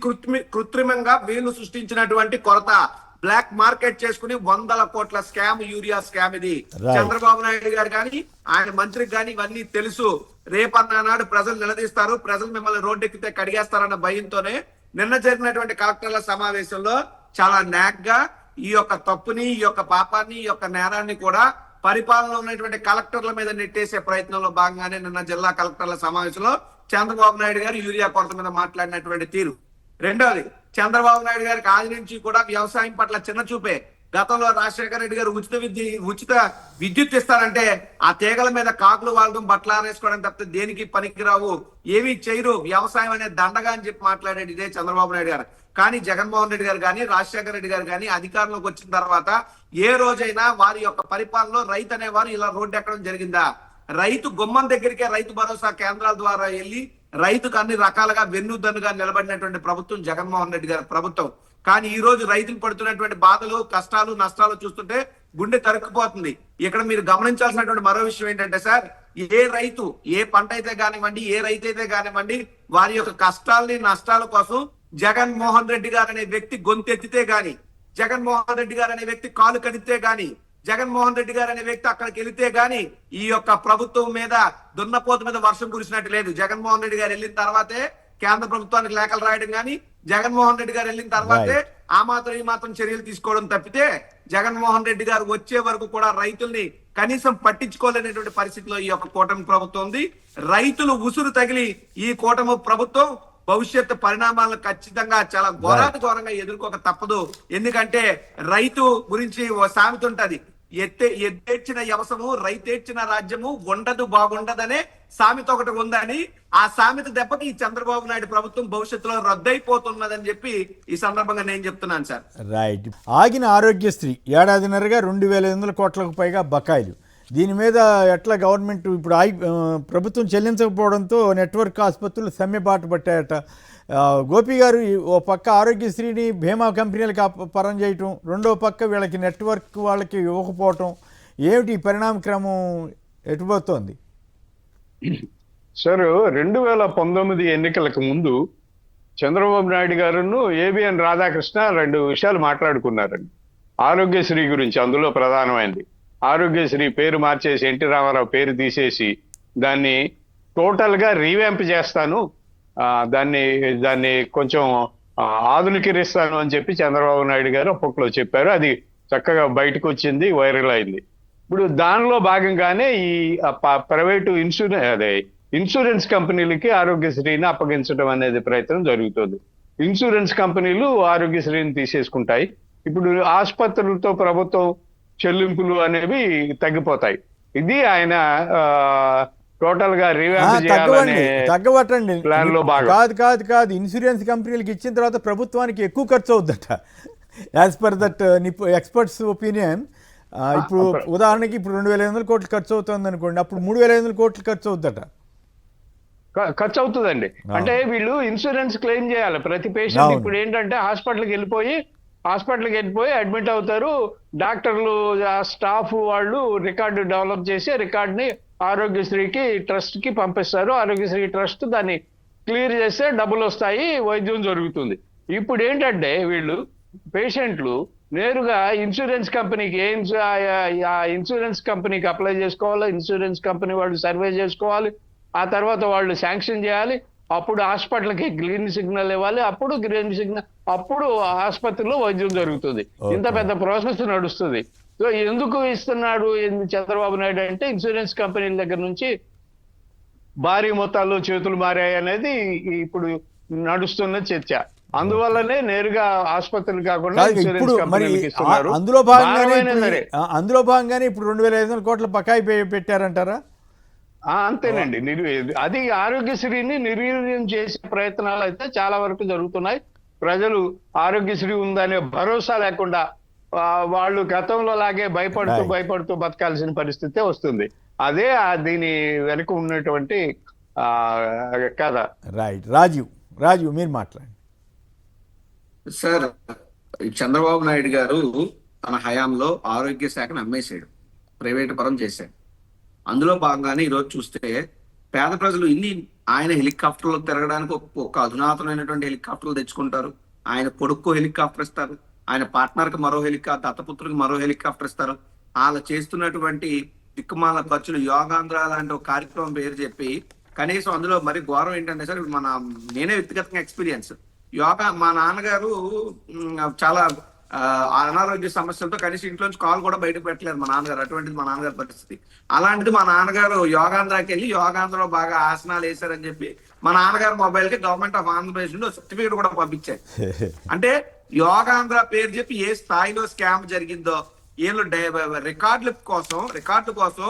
Speaker 6: కృత్రిమంగా వీళ్ళు సృష్టించినటువంటి కొరత. బ్లాక్ మార్కెట్ చేసుకుని 100 కోట్ల స్కామ్, యూరియా స్కామ్ ఇది. చంద్రబాబు నాయుడు గారు కానీ, ఆయన మంత్రికి కానీ ఇవన్నీ తెలుసు. రేపన్నాడు ప్రజలు నిలదీస్తారు, ప్రజలు మిమ్మల్ని రోడ్డెక్కితే కడిగేస్తారన్న భయంతోనే నిన్న జరిగినటువంటి కలెక్టర్ల సమావేశంలో చాలా నాక్ గా ఈ యొక్క తప్పుని, ఈ యొక్క పాపాన్ని, ఈ యొక్క నేరాన్ని కూడా పరిపాలనలో ఉన్నటువంటి కలెక్టర్ల మీద నెట్టేసే ప్రయత్నంలో భాగంగానే నిన్న జిల్లా కలెక్టర్ల సమావేశంలో చంద్రబాబు నాయుడు గారు యూరియా కొరత మీద మాట్లాడినటువంటి తీరు. రెండవది, చంద్రబాబు నాయుడు గారికి ఆది నుంచి కూడా వ్యవసాయం పట్ల చిన్న చూపే. గతంలో రాజశేఖర రెడ్డి గారు ఉచిత విద్యుత్ ఇస్తారంటే ఆ తీగల మీద కాకులు వాళ్ళడం, బట్టలు ఆరేసుకోవడం తప్పితే దేనికి పనికిరావు, ఏమీ చేయరు, వ్యవసాయం అనే దండగా అని చెప్పి మాట్లాడేది ఇదే చంద్రబాబు నాయుడు గారు. కానీ జగన్మోహన్ రెడ్డి గారు కానీ, రాజశేఖర రెడ్డి గారు కానీ అధికారంలోకి వచ్చిన తర్వాత ఏ రోజైనా వారి యొక్క పరిపాలనలో రైతు అనేవారు ఇలా రోడ్డు ఎక్కడం జరిగిందా? రైతు గుమ్మం దగ్గరికే రైతు భరోసా కేంద్రాల ద్వారా వెళ్ళి రైతుకు అన్ని రకాలుగా వెన్నుదన్నుగా నిలబడినటువంటి ప్రభుత్వం జగన్మోహన్ రెడ్డి గారి ప్రభుత్వం. కానీ ఈ రోజు రైతులు పడుతున్నటువంటి బాధలు, కష్టాలు, నష్టాలు చూస్తుంటే గుండె తరుక్కుపోతుంది. ఇక్కడ మీరు గమనించాల్సినటువంటి మరో విషయం ఏంటంటే సార్, ఏ రైతు ఏ పంట అయితే కానివ్వండి, ఏ రైతు అయితే కానివ్వండి, వారి యొక్క కష్టాలని, నష్టాల కోసం జగన్మోహన్ రెడ్డి గారు అనే వ్యక్తి గొంతెత్తితే గాని, జగన్మోహన్ రెడ్డి గారు అనే వ్యక్తి కాలు కడితే గాని, జగన్మోహన్ రెడ్డి గారు అనే వ్యక్తి అక్కడికి వెళితే గాని ఈ యొక్క ప్రభుత్వం మీద దున్నపోతు మీద వర్షం కురిసినట్టు లేదు. జగన్మోహన్ రెడ్డి గారు వెళ్ళిన తర్వాతే కేంద్ర ప్రభుత్వానికి లేఖలు రాయడం గాని, జగన్మోహన్ రెడ్డి గారు వెళ్ళిన తర్వాతే ఆ మాత్రం ఈ మాత్రం చర్యలు తీసుకోవడం తప్పితే జగన్మోహన్ రెడ్డి గారు వచ్చే వరకు కూడా రైతుల్ని కనీసం పట్టించుకోలేనటువంటి పరిస్థితిలో ఈ యొక్క కూటమి ప్రభుత్వం ఉంది. రైతులు ఉసురు తగిలి ఈ కూటమి ప్రభుత్వం భవిష్యత్తు పరిణామాలను ఖచ్చితంగా చాలా ఘోరంగా ఎదుర్కోక తప్పదు. ఎందుకంటే రైతు గురించి ఓ సామెత ఉంటది, ఎత్తేర్చిన యవసము రైతేర్చిన రాజ్యము ఉండదు బాగుండదనే సామెత ఒకటి ఉందని, ఆ సామెత దెబ్బకి ఈ చంద్రబాబు నాయుడు ప్రభుత్వం భవిష్యత్తులో రద్దయిపోతున్నదని చెప్పి ఈ సందర్భంగా నేను చెప్తున్నాను సార్.
Speaker 1: రైట్. ఆగిన ఆరోగ్యశ్రీ ఏడాదిన్నరగా 2,500 కోట్లకు పైగా బకాయిలు. దీని మీద ఎట్లా గవర్నమెంట్ ఇప్పుడు ప్రభుత్వం చెల్లించకపోవడంతో నెట్వర్క్ ఆసుపత్రులు సమ్మెబాట పట్టాయట. గోపి గారు, ఓ పక్క ఆరోగ్యశ్రీని బీమా కంపెనీలకు పరం చేయటం, రెండో పక్క వీళ్ళకి నెట్వర్క్ వాళ్ళకి ఇవ్వకపోవటం, ఏమిటి పరిణామక్రమం ఎటుపోతోంది?
Speaker 5: సార్, 2019 ఎన్నికలకు ముందు చంద్రబాబు నాయుడు గారును ఏబిఎన్ రాధాకృష్ణ 2 విషయాలు మాట్లాడుకున్నారండి ఆరోగ్యశ్రీ గురించి. అందులో ప్రధానమైనది ఆరోగ్యశ్రీ పేరు మార్చేసి ఎన్టీ రామారావు పేరు తీసేసి దాన్ని టోటల్గా రీవ్యాంప్ చేస్తాను, దాన్ని కొంచెం ఆధునికరిస్తాను అని చెప్పి చంద్రబాబు నాయుడు గారు అప్పట్లో చెప్పారు. అది చక్కగా బయటకు వచ్చింది, వైరల్ అయింది. ఇప్పుడు దానిలో భాగంగానే ఈ ప్రైవేటు ఇన్సూరెన్స్ కంపెనీలకి ఆరోగ్యశ్రీని అప్పగించడం అనేది ప్రయత్నం జరుగుతుంది. ఇన్సూరెన్స్ కంపెనీలు ఆరోగ్యశ్రీని తీసేసుకుంటాయి. ఇప్పుడు ఆసుపత్రులతో ప్రభుత్వం చెల్లింపులు అనేవి తగ్గిపోతాయి. ఇది ఆయన టోటల్ గా
Speaker 1: తగ్గవటండి ప్లాన్ లో భాగం. కాదు ఇన్సూరెన్స్ కంపెనీలకు ఇచ్చిన తర్వాత ప్రభుత్వానికి ఎక్కువ ఖర్చు అవుద్దట, as per that experts opinion. ఇప్పుడు ఉదాహరణకి ఇప్పుడు 2,500 కోట్లు ఖర్చు అవుతుంది అనుకోండి, అప్పుడు 3,500 కోట్లు ఖర్చు అవుద్దట.
Speaker 5: ఖర్చు అవుతుందండి. అంటే వీళ్ళు ఇన్సూరెన్స్ క్లెయిమ్ చేయాలి ప్రతి పేషెంట్. ఇప్పుడు ఏంటంటే హాస్పిటల్కి వెళ్ళిపోయి అడ్మిట్ అవుతారు. డాక్టర్లు, స్టాఫ్ వాళ్ళు రికార్డు డెవలప్ చేసి రికార్డుని ఆరోగ్యశ్రీకి ట్రస్ట్ కి పంపిస్తారు. ఆరోగ్యశ్రీ ట్రస్ట్ దాన్ని క్లియర్ చేస్తే డబ్బులు వస్తాయి, వైద్యం జరుగుతుంది. ఇప్పుడు ఏంటంటే వీళ్ళు పేషెంట్లు నేరుగా ఇన్సూరెన్స్ కంపెనీకి ఇన్సూరెన్స్ కంపెనీకి అప్లై చేసుకోవాలి. ఇన్సూరెన్స్ కంపెనీ వాళ్ళు సర్వే చేసుకోవాలి, ఆ తర్వాత వాళ్ళు శాంక్షన్ చేయాలి. అప్పుడు హాస్పిటల్కి గ్రీన్ సిగ్నల్ ఇవ్వాలి, అప్పుడు ఆసుపత్రిలో వైద్యం జరుగుతుంది. ఇంత పెద్ద ప్రాసెస్ నడుస్తుంది. సో ఎందుకు ఇస్తున్నాడు చంద్రబాబు నాయుడు అంటే ఇన్సూరెన్స్ కంపెనీల దగ్గర నుంచి భారీ మొత్తాల్లో చేతులు మారాయి అనేది ఇప్పుడు నడుస్తున్న చర్చ. అందువల్లనే నేరుగా ఆసుపత్రులు కాకుండా ఇన్సూరెన్స్ కంపెనీలకు ఇస్తున్నారు.
Speaker 1: అందులో భాగంగానే ఇప్పుడు 2,500 కోట్ల బకాయి పెట్టారంటారా?
Speaker 5: అంతేనండి. అది ఆరోగ్యశ్రీని నిర్వీర్యం చేసే ప్రయత్నాలు అయితే చాలా వరకు జరుగుతున్నాయి. ప్రజలు ఆరోగ్యశ్రీ ఉందనే భరోసా లేకుండా వాళ్ళు గతంలో లాగే భయపడుతూ బతకాల్సిన పరిస్థితి వస్తుంది. అదే దీని వెనుక ఉన్నటువంటి కథ.
Speaker 1: రైట్. రాజీవ్ మీరు మాట్లాడండి
Speaker 6: సార్. చంద్రబాబు నాయుడు గారు తన హయాంలో ఆరోగ్య శాఖను అమ్మేశాడు, ప్రైవేటు పరం చేశాడు. అందులో భాగంగానే ఈరోజు చూస్తే పేద ప్రజలు ఆయన హెలికాప్టర్లో తిరగడానికి ఒక అధునాతనమైనటువంటి హెలికాప్టర్లు తెచ్చుకుంటారు. ఆయన కొడుకు హెలికాప్టర్ ఇస్తారు, ఆయన పార్ట్నర్కి మరో దత్తపుత్రుకి మరో హెలికాప్టర్ ఇస్తారు. వాళ్ళు చేస్తున్నటువంటి దిక్కుమాల ఖర్చులు యోగాంధ్ర లాంటి ఒక కార్యక్రమం పేరు చెప్పి కనీసం అందులో మరి ఘోరం ఏంటంటే సార్, నేనే వ్యక్తిగతంగా ఎక్స్పీరియన్స్ మా నాన్నగారు చాలా అనారోగ్య సమస్యలతో కనీసం ఇంట్లోంచి కాల్ కూడా బయటకు పెట్టలేరు మా నాన్నగారు. అటువంటిది మా నాన్నగారి పరిస్థితి. అలాంటిది మా నాన్నగారు యోగాంధ్రాకి వెళ్ళి యోగాంధ్రలో బాగా ఆసనాలు వేశారని చెప్పి మా నాన్నగారు మొబైల్ కి గవర్నమెంట్ ఆఫ్ ఆంధ్రప్రదేశ్ నుండి సర్టిఫికేట్ కూడా పంపించారు. అంటే యోగాంధ్ర పేరు చెప్పి ఏ స్థాయిలో స్కామ్ జరిగిందో, వీళ్ళు రికార్డుల కోసం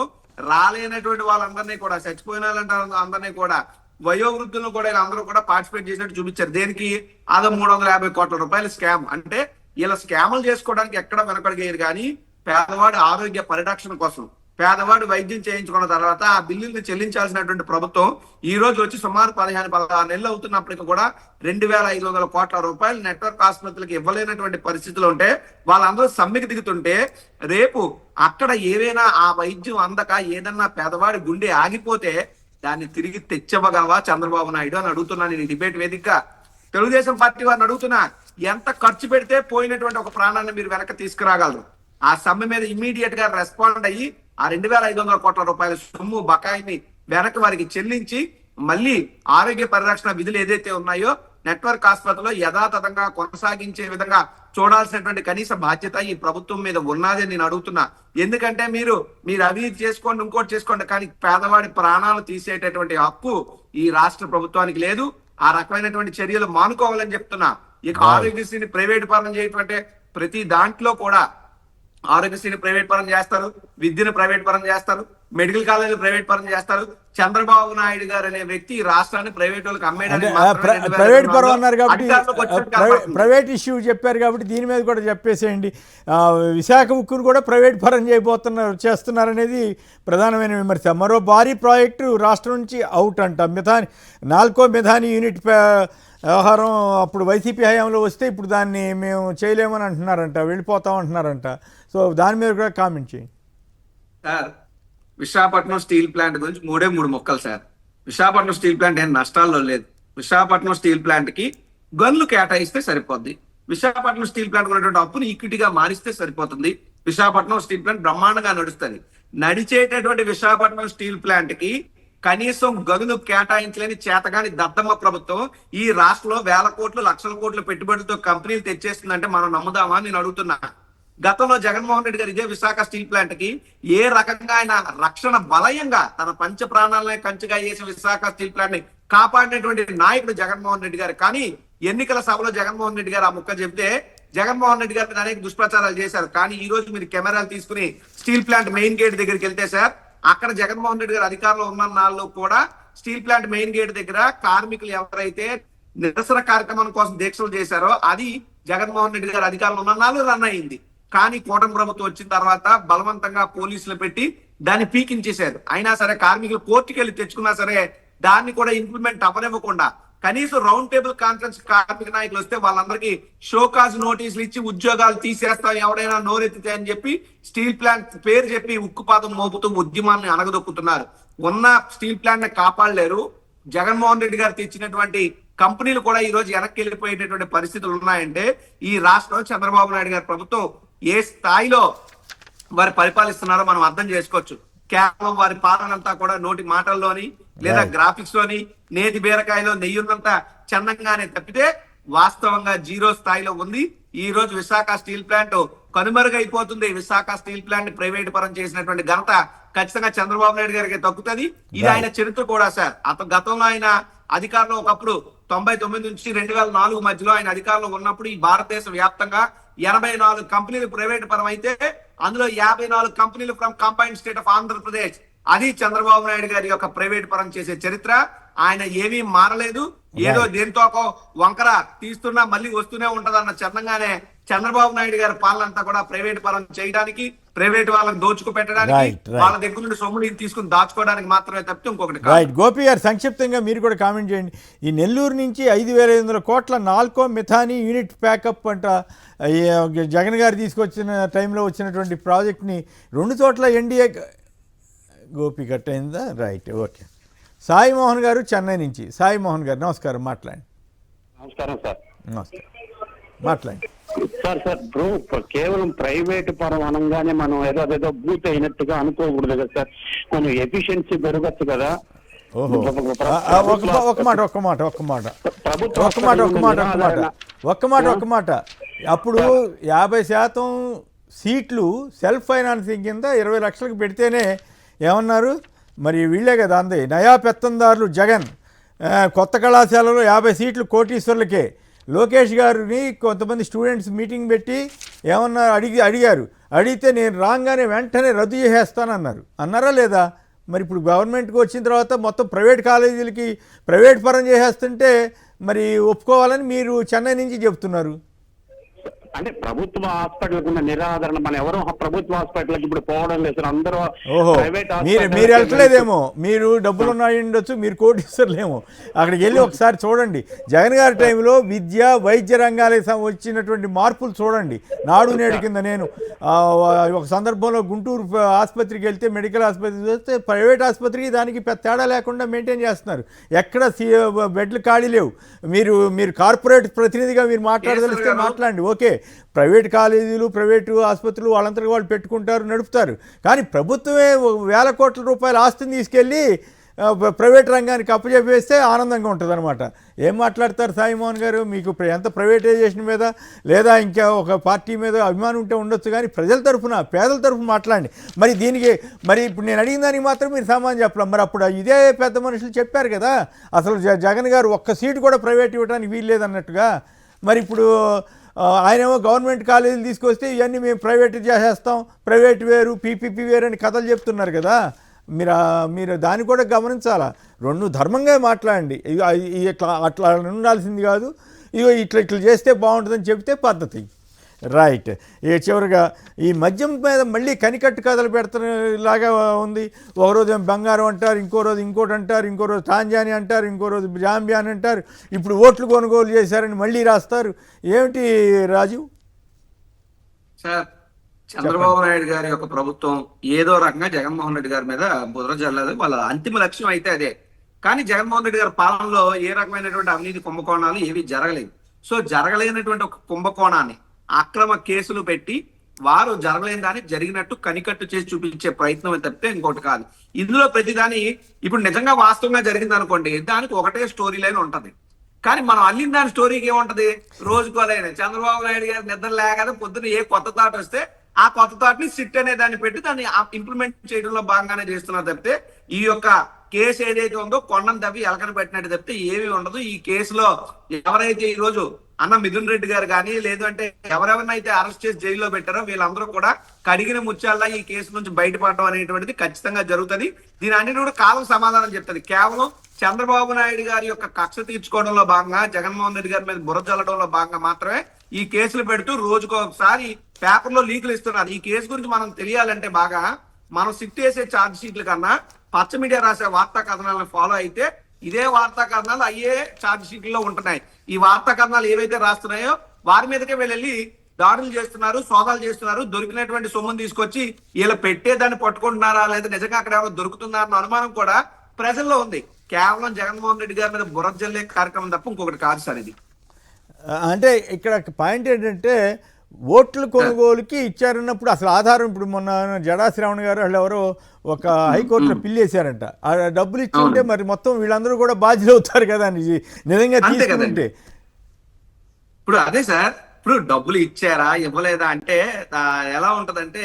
Speaker 6: రాలేనటువంటి వాళ్ళందరినీ కూడా, చచ్చిపోయిన వాళ్ళంటే అందరినీ కూడా, వయోవృద్ధులను కూడా అందరూ కూడా పార్టిసిపేట్ చేసినట్టు చూపించారు. దేనికి? అది 350 కోట్ల రూపాయల స్కామ్. అంటే ఇలా స్కాములు చేసుకోవడానికి ఎక్కడ వెనకడిగేరు కానీ పేదవాడి ఆరోగ్య పరిరక్షణ కోసం, పేదవాడు వైద్యం చేయించుకున్న తర్వాత ఆ బిల్లుల్ని చెల్లించాల్సినటువంటి ప్రభుత్వం ఈ రోజు వచ్చి సుమారు 16 నెలలు అవుతున్నప్పటికీ కూడా 2,500 కోట్ల రూపాయలు నెట్వర్క్ ఆసుపత్రులకు ఇవ్వలేనటువంటి పరిస్థితులు ఉంటే వాళ్ళందరూ సమ్మెకి దిగుతుంటే రేపు అక్కడ ఏవైనా ఆ వైద్యం అందక ఏదన్నా పేదవాడి గుండె ఆగిపోతే దాన్ని తిరిగి తెచ్చివ్వగలవా చంద్రబాబు నాయుడు అని అడుగుతున్నాను నేను డిబేట్ వేదికగా. తెలుగుదేశం పార్టీ వారిని అడుగుతున్నా, ఎంత ఖర్చు పెడితే పోయినటువంటి ఒక ప్రాణాన్ని మీరు వెనక్కి తీసుకురాగలరు? ఆ సమ్మె మీద ఇమ్మీడియట్ గా రెస్పాండ్ అయ్యి ఆ 2,500 కోట్ల రూపాయల సొమ్ము బకాయిని వెనక్కి వారికి చెల్లించి మళ్ళీ ఆరోగ్య పరిరక్షణ విధులు ఏదైతే ఉన్నాయో నెట్వర్క్ ఆసుపత్రిలో యథాతథంగా కొనసాగించే విధంగా చూడాల్సినటువంటి కనీస బాధ్యత ఈ ప్రభుత్వం మీద ఉన్నదని నేను అడుగుతున్నా. ఎందుకంటే మీరు అవినీతి చేసుకోండి, ఇంకోటి చేసుకోండి, కానీ పేదవాడి ప్రాణాలు తీసేటటువంటి హక్కు ఈ రాష్ట్ర ప్రభుత్వానికి లేదు. ఆ రకమైనటువంటి చర్యలు మానుకోవాలని చెప్తున్నా. ఇక ఆరోగ్యశ్రీని ప్రైవేట్ పరం చేయటం ప్రతి దాంట్లో కూడా ఆరోగ్యశ్రీని ప్రైవేట్ పరం చేస్తారు, విద్యను ప్రైవేట్ పరం చేస్తారు, మెడికల్ కాలేజీలు ప్రైవేట్ పరం చేస్తారు. చంద్రబాబు నాయుడు గారు అనే వ్యక్తి ఈ రాష్ట్రాన్ని ప్రైవేట్ వాళ్ళకి
Speaker 1: ప్రైవేట్ పరం అన్నారు కాబట్టి ప్రైవేట్ ఇష్యూ చెప్పారు కాబట్టి దీని మీద కూడా చెప్పేసేయండి. విశాఖ ఉక్కును కూడా ప్రైవేట్ పరం చేస్తున్నారనేది ప్రధానమైన విమర్శ. మరో భారీ ప్రాజెక్టు రాష్ట్రం నుంచి అవుట్ అంట. నాల్కో మిథాని యూనిట్ వ్యవహారం అప్పుడు వైసీపీ హయాంలో వస్తే ఇప్పుడు దాన్ని మేము చేయలేమని అంటున్నారంట, వెళ్ళిపోతామంటున్నారంట. సో దాని మీద కూడా కామెంట్ చేయండి
Speaker 6: సార్. విశాఖపట్నం స్టీల్ ప్లాంట్ గురించి 3 మొక్కలు సార్. విశాఖపట్నం స్టీల్ ప్లాంట్ ఏం నష్టాల్లో లేదు. విశాఖపట్నం స్టీల్ ప్లాంట్ కి గన్లు కేటాయిస్తే సరిపోద్ది. విశాఖపట్నం స్టీల్ ప్లాంట్ ఉన్నటువంటి అప్పుని ఈక్విటీగా మారిస్తే సరిపోతుంది. విశాఖపట్నం స్టీల్ ప్లాంట్ బ్రహ్మాండంగా నడుస్తుంది. నడిచేటటువంటి విశాఖపట్నం స్టీల్ ప్లాంట్ కి కనీసం గనులు కేటాయించలేని చేతగాని దద్దమ్మ ప్రభుత్వం ఈ రాష్ట్రంలో వేల కోట్లు లక్షల కోట్ల పెట్టుబడులతో కంపెనీలు తెచ్చేస్తుందంటే మనం నమ్ముదామా నేను అడుగుతున్నా. గతంలో జగన్మోహన్ రెడ్డి గారు ఇదే విశాఖ స్టీల్ ప్లాంట్ కి ఏ రకంగా ఆయన రక్షణ బలయంగా తన పంచ ప్రాణాలనే కంచుగా చేసి విశాఖ స్టీల్ ప్లాంట్ ని కాపాడినటువంటి నాయకుడు జగన్మోహన్ రెడ్డి గారు. కానీ ఎన్నికల సభలో జగన్మోహన్ రెడ్డి గారు ఆ ముక్క చెప్తే జగన్మోహన్ రెడ్డి గారి మీద అనేక దుష్ప్రచారాలు చేశారు. కానీ ఈ రోజు మీరు కెమెరాలు తీసుకుని స్టీల్ ప్లాంట్ మెయిన్ గేట్ దగ్గరికి వెళ్తే సార్, అక్కడ జగన్మోహన్ రెడ్డి గారు అధికారంలో ఉన్న నాళ్ళు కూడా స్టీల్ ప్లాంట్ మెయిన్ గేట్ దగ్గర కార్మికులు ఎవరైతే నిరసన కార్యక్రమం కోసం దీక్షలు చేశారో అది జగన్మోహన్ రెడ్డి గారు అధికారంలో ఉన్న నాళ్ళు రన్ అయింది. కానీ కూటమి ప్రభుత్వం వచ్చిన తర్వాత బలవంతంగా పోలీసులు పెట్టి దాన్ని పీకించేశారు. అయినా సరే కార్మికులు కోర్టుకి వెళ్ళి తెచ్చుకున్నా సరే దాన్ని కూడా ఇంప్లిమెంట్ అవ్వనివ్వకుండా కనీసం రౌండ్ టేబుల్ కాన్ఫరెన్స్ కార్మిక నాయకులు వస్తే వాళ్ళందరికీ షోకాజ్ నోటీసులు ఇచ్చి ఉద్యోగాలు తీసేస్తాం ఎవడైనా నోరెత్తితే అని చెప్పి స్టీల్ ప్లాంట్ పేరు చెప్పి ఉక్కుపాదం మోపుతూ ఉద్యమాన్ని అణగదొక్కుతున్నారు. ఉన్న స్టీల్ ప్లాంట్ ని కాపాడలేరు. జగన్మోహన్ రెడ్డి గారు తెచ్చినటువంటి కంపెనీలు కూడా ఈ రోజు వెనక్కి వెళ్ళిపోయేటటువంటి పరిస్థితులు ఉన్నాయంటే ఈ రాష్ట్రం చంద్రబాబు నాయుడు గారి ప్రభుత్వం ఏ స్థాయిలో వారు పరిపాలిస్తున్నారో మనం అర్థం చేసుకోవచ్చు. కేవలం వారి పాలన అంతా కూడా నోటి మాటల్లోని లేదా గ్రాఫిక్స్ లోని నేతి బీరకాయలో నెయ్యున్నంత చందంగానే తప్పితే వాస్తవంగా జీరో స్థాయిలో ఉంది. ఈ రోజు విశాఖ స్టీల్ ప్లాంట్ కనుమరుగైపోతుంది. విశాఖ స్టీల్ ప్లాంట్ ప్రైవేట్ పరం చేసినటువంటి ఘనత ఖచ్చితంగా చంద్రబాబు నాయుడు గారికి దక్కుతుంది. ఇది ఆయన చరిత్ర కూడా సార్. గతంలో ఆయన అధికారంలో ఒకప్పుడు 99 నుంచి 2004 మధ్యలో ఆయన అధికారంలో ఉన్నప్పుడు ఈ భారతదేశ వ్యాప్తంగా 84 కంపెనీలు ప్రైవేట్ పరం అయితే అందులో 54 కంపెనీలు from combined state of Andhra Pradesh. అది చంద్రబాబు నాయుడు గారి యొక్క ప్రైవేట్ పరం చేసే చరిత్ర. ఆయన ఏమీ మారలేదు. ఏదో దేంతో వంకర తీస్తున్నా మళ్ళీ వస్తూనే ఉంటదన్న చందంగానే చంద్రబాబు నాయుడు గారి పాలన అంతా కూడా ప్రైవేట్ పరం చేయడానికి, ప్రైవేట్ వాళ్ళని దోచుకు పెట్టడానికి, వాళ్ళ దగ్గర నుండి సొమ్ముని తీసుకుని దాచుకోవడానికి మాత్రమే తప్పితే ఇంకొకటి.
Speaker 1: రైట్ గోపి గారు, సంక్షిప్తంగా మీరు కూడా కామెంట్ చేయండి. ఈ నెల్లూరు నుంచి 5,500 కోట్ల నాల్కో మిథాని యూనిట్ ప్యాకప్ అంట జగన్ గారు తీసుకొచ్చిన టైంలో వచ్చినటువంటి ప్రాజెక్ట్ని 2 చోట్ల ఎన్డీఏ గోపి కట్ అయిందా? Right, okay. సాయి మోహన్ గారు చెన్నై నుంచి. సాయి మోహన్ గారు నమస్కారం, మాట్లాడండి.
Speaker 7: నమస్కారం సార్.
Speaker 1: నమస్కారం, మాట్లాడండి
Speaker 7: సార్. ఇప్పుడు కేవలం ప్రైవేట్ పరం అనగానే మనం ఏదో బూత్ అయినట్టుగా అనుకోకూడదు కదా సార్. మనం ఎఫిషియన్సీ పెరగచ్చు కదా.
Speaker 1: ఓహో, ఒక్క మాట. అప్పుడు 50% సీట్లు సెల్ఫ్ ఫైనాన్సింగ్ కింద 20 లక్షలకు పెడితేనే ఏమన్నారు మరి వీళ్ళే కదా అంది నయా పెత్తందారులు జగన్. కొత్త కళాశాలలో 50 సీట్లు కోటీశ్వర్లకే. లోకేష్ గారిని కొంతమంది స్టూడెంట్స్ మీటింగ్ పెట్టి ఏమన్నారు అడిగితే నేను రాగానే వెంటనే రద్దు చేసేస్తానన్నారు. అన్నారా లేదా? మరి ఇప్పుడు గవర్నమెంట్కి వచ్చిన తర్వాత మొత్తం ప్రైవేట్ కాలేజీలకి ప్రైవేట్ పరం చేసేస్తుంటే మరి ఒప్పుకోవాలని మీరు చెన్నై నుంచి చెప్తున్నారు.
Speaker 7: అంటే ప్రభుత్వ హాస్పిటల్కి ఉన్న నిరాదరణ, మనం ఎవరు ప్రభుత్వ హాస్పిటల్కి ఇప్పుడు పోవడం లేదు సార్. అందరూ
Speaker 1: ఓహో,
Speaker 7: ప్రైవేట్
Speaker 1: మీరు వెళ్తలేదేమో, మీరు డబ్బులు ఉన్నాయి ఉండొచ్చు, మీరు కోటీశ్వర్లేమో. అక్కడికి వెళ్ళి ఒకసారి చూడండి. జగన్ గారి టైంలో విద్య వైద్య రంగాలకు వచ్చినటువంటి మార్పులు చూడండి. నాడు నేడు కింద నేను ఒక సందర్భంలో గుంటూరు ఆసుపత్రికి వెళ్తే, మెడికల్ ఆసుపత్రికి వెళ్తే ప్రైవేట్ ఆసుపత్రికి దానికి పెద్ద తేడా లేకుండా మెయింటైన్ చేస్తున్నారు. ఎక్కడ బెడ్లు ఖాళీ లేవు. మీరు కార్పొరేట్ ప్రతినిధిగా మీరు మాట్లాడదలిస్తే మాట్లాడండి, ఓకే. ప్రైవేట్ కాలేజీలు, ప్రైవేటు ఆసుపత్రులు వాళ్ళంతటి వాళ్ళు పెట్టుకుంటారు, నడుపుతారు. కానీ ప్రభుత్వమే వేల కోట్ల రూపాయల ఆస్తిని తీసుకెళ్ళి ప్రైవేట్ రంగానికి అప్పచెప్పేస్తే ఆనందంగా ఉంటుంది అనమాట. ఏం మాట్లాడతారు సాయిమోహన్ గారు? మీకు ఎంత ప్రైవేటైజేషన్ మీద లేదా ఇంకా ఒక పార్టీ మీద అభిమానం ఉంటే ఉండొచ్చు, కానీ ప్రజల తరఫున, పేదల తరఫున మాట్లాడండి. మరి దీనికి ఇప్పుడు నేను అడిగిన దానికి మాత్రం మీరు సమాధానం చెప్పలేం. మరి అప్పుడు ఇదే పెద్ద మనుషులు చెప్పారు కదా, అసలు జగన్ గారు ఒక్క సీటు కూడా ప్రైవేట్ ఇవ్వడానికి వీల్లేదన్నట్టుగా. మరి ఇప్పుడు ఆయనేమో గవర్నమెంట్ కాలేజీలు తీసుకొస్తే ఇవన్నీ మేము ప్రైవేట్ చేసేస్తాం, ప్రైవేట్ వేరు, పీపీపీ వేరు అని కథలు చెప్తున్నారు కదా. మీరు దాన్ని కూడా గమనించాలా. రెండు ధర్మంగా మాట్లాడండి. ఇట్లా అట్లా ఉండాల్సింది కాదు, ఇగో ఇట్లా చేస్తే బాగుంటుందని చెప్తే పద్ధతి. రైట్. ఇక చివరిగా ఈ మద్యం మీద మళ్ళీ కనికట్టు కథలు పెడుతున్నలాగా ఉంది. ఒకరోజు ఏం బంగారం అంటారు, ఇంకో రోజు ఇంకోటి అంటారు, ఇంకో రోజు టాంజాని అంటారు, ఇంకో రోజు జాంబియా అని అంటారు, ఇప్పుడు ఓట్లు కొనుగోలు చేశారని మళ్ళీ రాస్తారు. ఏమిటి రాజీవ్?
Speaker 6: సార్, చంద్రబాబు నాయుడు గారి యొక్క ప్రభుత్వం ఏదో రకంగా జగన్మోహన్ రెడ్డి గారి మీద బుర్ర జల్లదు. వాళ్ళ అంతిమ లక్ష్యం అయితే అదే. కానీ జగన్మోహన్ రెడ్డి గారి పాలనలో ఏ రకమైనటువంటి అవినీతి కుంభకోణాలు ఏవి జరగలేదు. సో జరగలేనటువంటి ఒక కుంభకోణాన్ని అక్రమ కేసులు పెట్టి వారు జరగలేని దాన్ని జరిగినట్టు కనికట్టు చేసి చూపించే ప్రయత్నం తప్పితే ఇంకోటి కాదు. ఇందులో ప్రతిదాని ఇప్పుడు నిజంగా వాస్తవంగా జరిగింది అనుకోండి, దానికి ఒకటే స్టోరీ లైన్ ఉంటది. కానీ మనం అల్లిన దాని స్టోరీకి ఏముంటది? రోజుకోలేని చంద్రబాబు నాయుడు గారి నిద్ర లేకపోతే పొద్దున ఏ కొత్త థాట్ వస్తే ఆ కొత్త థాట్ ని సిట్ అనే దాన్ని పెట్టి దాన్ని ఇంప్లిమెంట్ చేయడంలో భాగంగానే చేస్తున్నారు తప్పితే ఈ యొక్క కేసు ఏదైతే ఉందో కొండను తవ్వి ఎలకన పెట్టినట్టు తప్పితే ఏమీ ఉండదు. ఈ కేసులో ఎవరైతే ఈ రోజు అన్న మిథున్ రెడ్డి గారు కానీ లేదంటే ఎవరెవరినైతే అరెస్ట్ చేసి జైల్లో పెట్టారో వీళ్ళందరూ కూడా కడిగిన ముత్యాల్లా ఈ కేసు నుంచి బయటపడడం అనేటువంటిది ఖచ్చితంగా జరుగుతుంది. దీని అన్నిటి కూడా కాలం సమాధానం చెప్తుంది. కేవలం చంద్రబాబు నాయుడు గారి యొక్క కక్ష తీర్చుకోవడంలో భాగంగా, జగన్మోహన్ రెడ్డి గారి మీద బుర్ర జల్లడంలో భాగంగా మాత్రమే ఈ కేసులు పెడుతూ రోజుకు ఒకసారి పేపర్లో లీకులు ఇస్తున్నారు. ఈ కేసు గురించి మనం తెలియాలంటే బాగా మనం సిట్ చేసే ఛార్జ్ షీట్ల కన్నా పచ్చ మీడియా రాసే వార్తా కథనాలను ఫాలో అయితే ఇదే వార్తా కథనాలు అయ్యే ఛార్జ్ షీట్లలో ఉంటున్నాయి. ఈ వార్తా కథనాలు ఏవైతే రాస్తున్నాయో వారి మీదకే వెళ్ళి దాడులు చేస్తున్నారు, సోదాలు చేస్తున్నారు. దొరికినటువంటి సొమ్మును తీసుకొచ్చి వీళ్ళు పెట్టేదాన్ని పట్టుకుంటున్నారా లేదా నిజంగా అక్కడ ఏమైనా దొరుకుతుందా అన్న అనుమానం కూడా ప్రజల్లో ఉంది. కేవలం జగన్మోహన్ రెడ్డి గారి మీద బుర్ర జల్లే కార్యక్రమం తప్ప ఇంకొకటి కాదు సార్ ఇది.
Speaker 1: అంటే ఇక్కడ పాయింట్ ఏంటంటే ఓట్ల కొనుగోలుకి ఇచ్చారన్నప్పుడు అసలు ఆధారం, ఇప్పుడు మొన్న జడా శ్రావణ్ గారు వాళ్ళు ఎవరో ఒక హైకోర్టులో పిల్లి వేశారంట. ఆ డబ్బులు ఇచ్చి ఉంటే మరి మొత్తం వీళ్ళందరూ కూడా బాధ్యులు అవుతారు కదా అని నిజంగా తీసుకుంటే.
Speaker 6: ఇప్పుడు అదే సార్, ఇప్పుడు డబ్బులు ఇచ్చారా ఇవ్వలేదా అంటే ఎలా ఉంటదంటే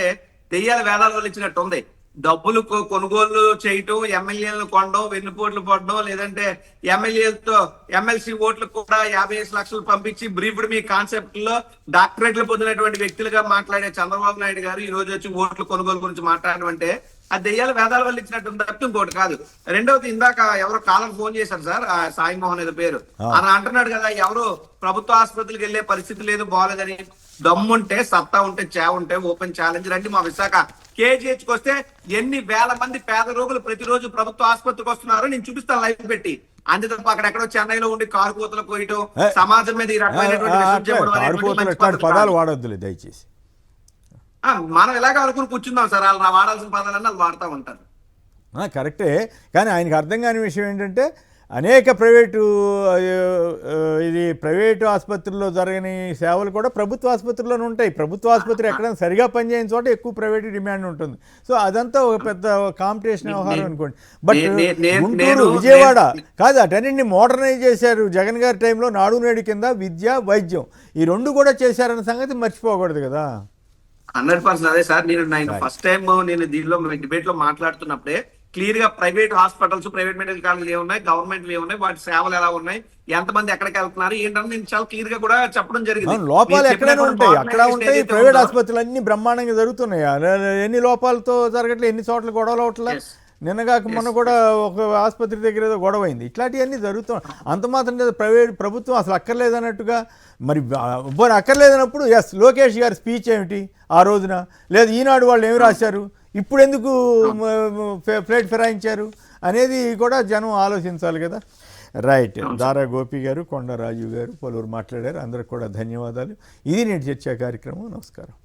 Speaker 6: దెయ్యాల వేదాల వల్ల ఇచ్చినట్టు ఉంది. డబ్బులు కొనుగోలు చేయటం, ఎమ్మెల్యేలను కొనడం, వెన్నుపోట్లు పడడం, లేదంటే ఎమ్మెల్యేలతో ఎమ్మెల్సీ ఓట్లకు కూడా 55 లక్షలు పంపించి బ్రీఫ్డ్ మీ కాన్సెప్ట్ లో డాక్టరేట్లు పొందినటువంటి వ్యక్తులుగా మాట్లాడే చంద్రబాబు నాయుడు గారు ఈ రోజు వచ్చి ఓట్ల కొనుగోలు గురించి మాట్లాడడం అంటే ఆ దెయ్యాల వేదాల వల్ల ఇచ్చినట్టు తప్ప ఇంకోటి కాదు. రెండవది, ఇందాక ఎవరో కాలం ఫోన్ చేశారు సార్, సాయి మోహన్ ఏదో పేరు, అని అంటున్నాడు కదా ఎవరు ప్రభుత్వ ఆసుపత్రికి వెళ్లే పరిస్థితి లేదు, బాగోలేదని. దమ్ముంటే, సత్తా ఉంటే, ఉంటే ఓపెన్ ఛాలెంజ్ రండి మా విశాఖ కేజీహెచ్కి వస్తే ఎన్ని వేల మంది పేద రోగులు ప్రతిరోజు ప్రభుత్వ ఆసుపత్రికి వస్తున్నారో నేను చూపిస్తాను లైవ్ పెట్టి. అంతే తప్ప అక్కడెక్కడో చెన్నైలో ఉండి కారు కూతలు పోయటం, సమాజం మీద ఈ రకమైనటువంటి
Speaker 1: పదాలు వాడొద్దులే దయచేసి.
Speaker 6: మనం ఎలాగ అనుకుని కూర్చుందాం సార్, వాళ్ళు వాడాల్సిన పదాలన్నీ వాళ్ళు వాడుతూ ఉంటారు.
Speaker 1: కరెక్టే. కానీ ఆయనకు అర్థం కాని విషయం ఏంటంటే అనేక ప్రైవేటు ఆసుపత్రుల్లో జరగని సేవలు కూడా ప్రభుత్వ ఆసుపత్రుల్లోనే ఉంటాయి. ప్రభుత్వ ఆసుపత్రి ఎక్కడైనా సరిగా పనిచేయని చోట ఎక్కువ ప్రైవేట్ డిమాండ్ ఉంటుంది. సో అదంతా ఒక పెద్ద కాంపిటీషన్ వ్యవహారం అనుకోండి. బట్ గుంటూరు, విజయవాడ కాదు, అటన్నింటినీ మోడర్నైజ్ చేశారు జగన్ గారి టైంలో. నాడు నేడు కింద విద్య, వైద్యం ఈ రెండు కూడా చేశారన్న సంగతి మర్చిపోకూడదు కదా.
Speaker 6: 100% అదే సార్. నేను ఫస్ట్ టైం నేను దీనిలో డిబేట్ లో మాట్లాడుతున్నప్పుడే క్లియర్ గా ప్రైవేట్ హాస్పిటల్స్, ప్రైవేట్ మెడికల్ కాలేజీలు ఏమున్నాయి, గవర్నమెంట్ ఏమున్నాయి, వాటి సేవలు ఎలా ఉన్నాయి, ఎంతమంది ఎక్కడికి వెళ్తున్నారు ఏంటని నేను చాలా క్లియర్ గా కూడా చెప్పడం జరిగింది.
Speaker 1: లోపాలు ఎక్కడైనా ఉంటాయి, అక్కడ ఉంటాయి. ప్రైవేట్ ఆసుపత్రులు అన్ని బ్రహ్మాండంగా జరుగుతున్నాయి. ఎన్ని లోపాలతో జరగట్లేదు, ఎన్ని చోట్ల గొడవలు అవట్లే. నిన్నగాక మొన్న కూడా ఒక ఆసుపత్రి దగ్గర ఏదో గొడవ అయింది. ఇట్లాంటివన్నీ జరుగుతాయి. అంత మాత్రం లేదు ప్రభుత్వం అసలు అక్కర్లేదన్నట్టుగా. మరి పోనీ అక్కర్లేదన్నప్పుడు ఎస్ లోకేష్ గారి స్పీచ్ ఏమిటి ఆ రోజున, లేదు ఈనాడు వాళ్ళు ఏమి రాశారు, ఇప్పుడు ఎందుకు ప్లేట్ ఫిరాయించారు అనేది కూడా జనం ఆలోచించాలి కదా. రైట్. దారా గోపి గారు, కొండ రాజు గారు పలువురు మాట్లాడారు. అందరికి కూడా ధన్యవాదాలు. ఇది నేటి చర్చా కార్యక్రమం. నమస్కారం.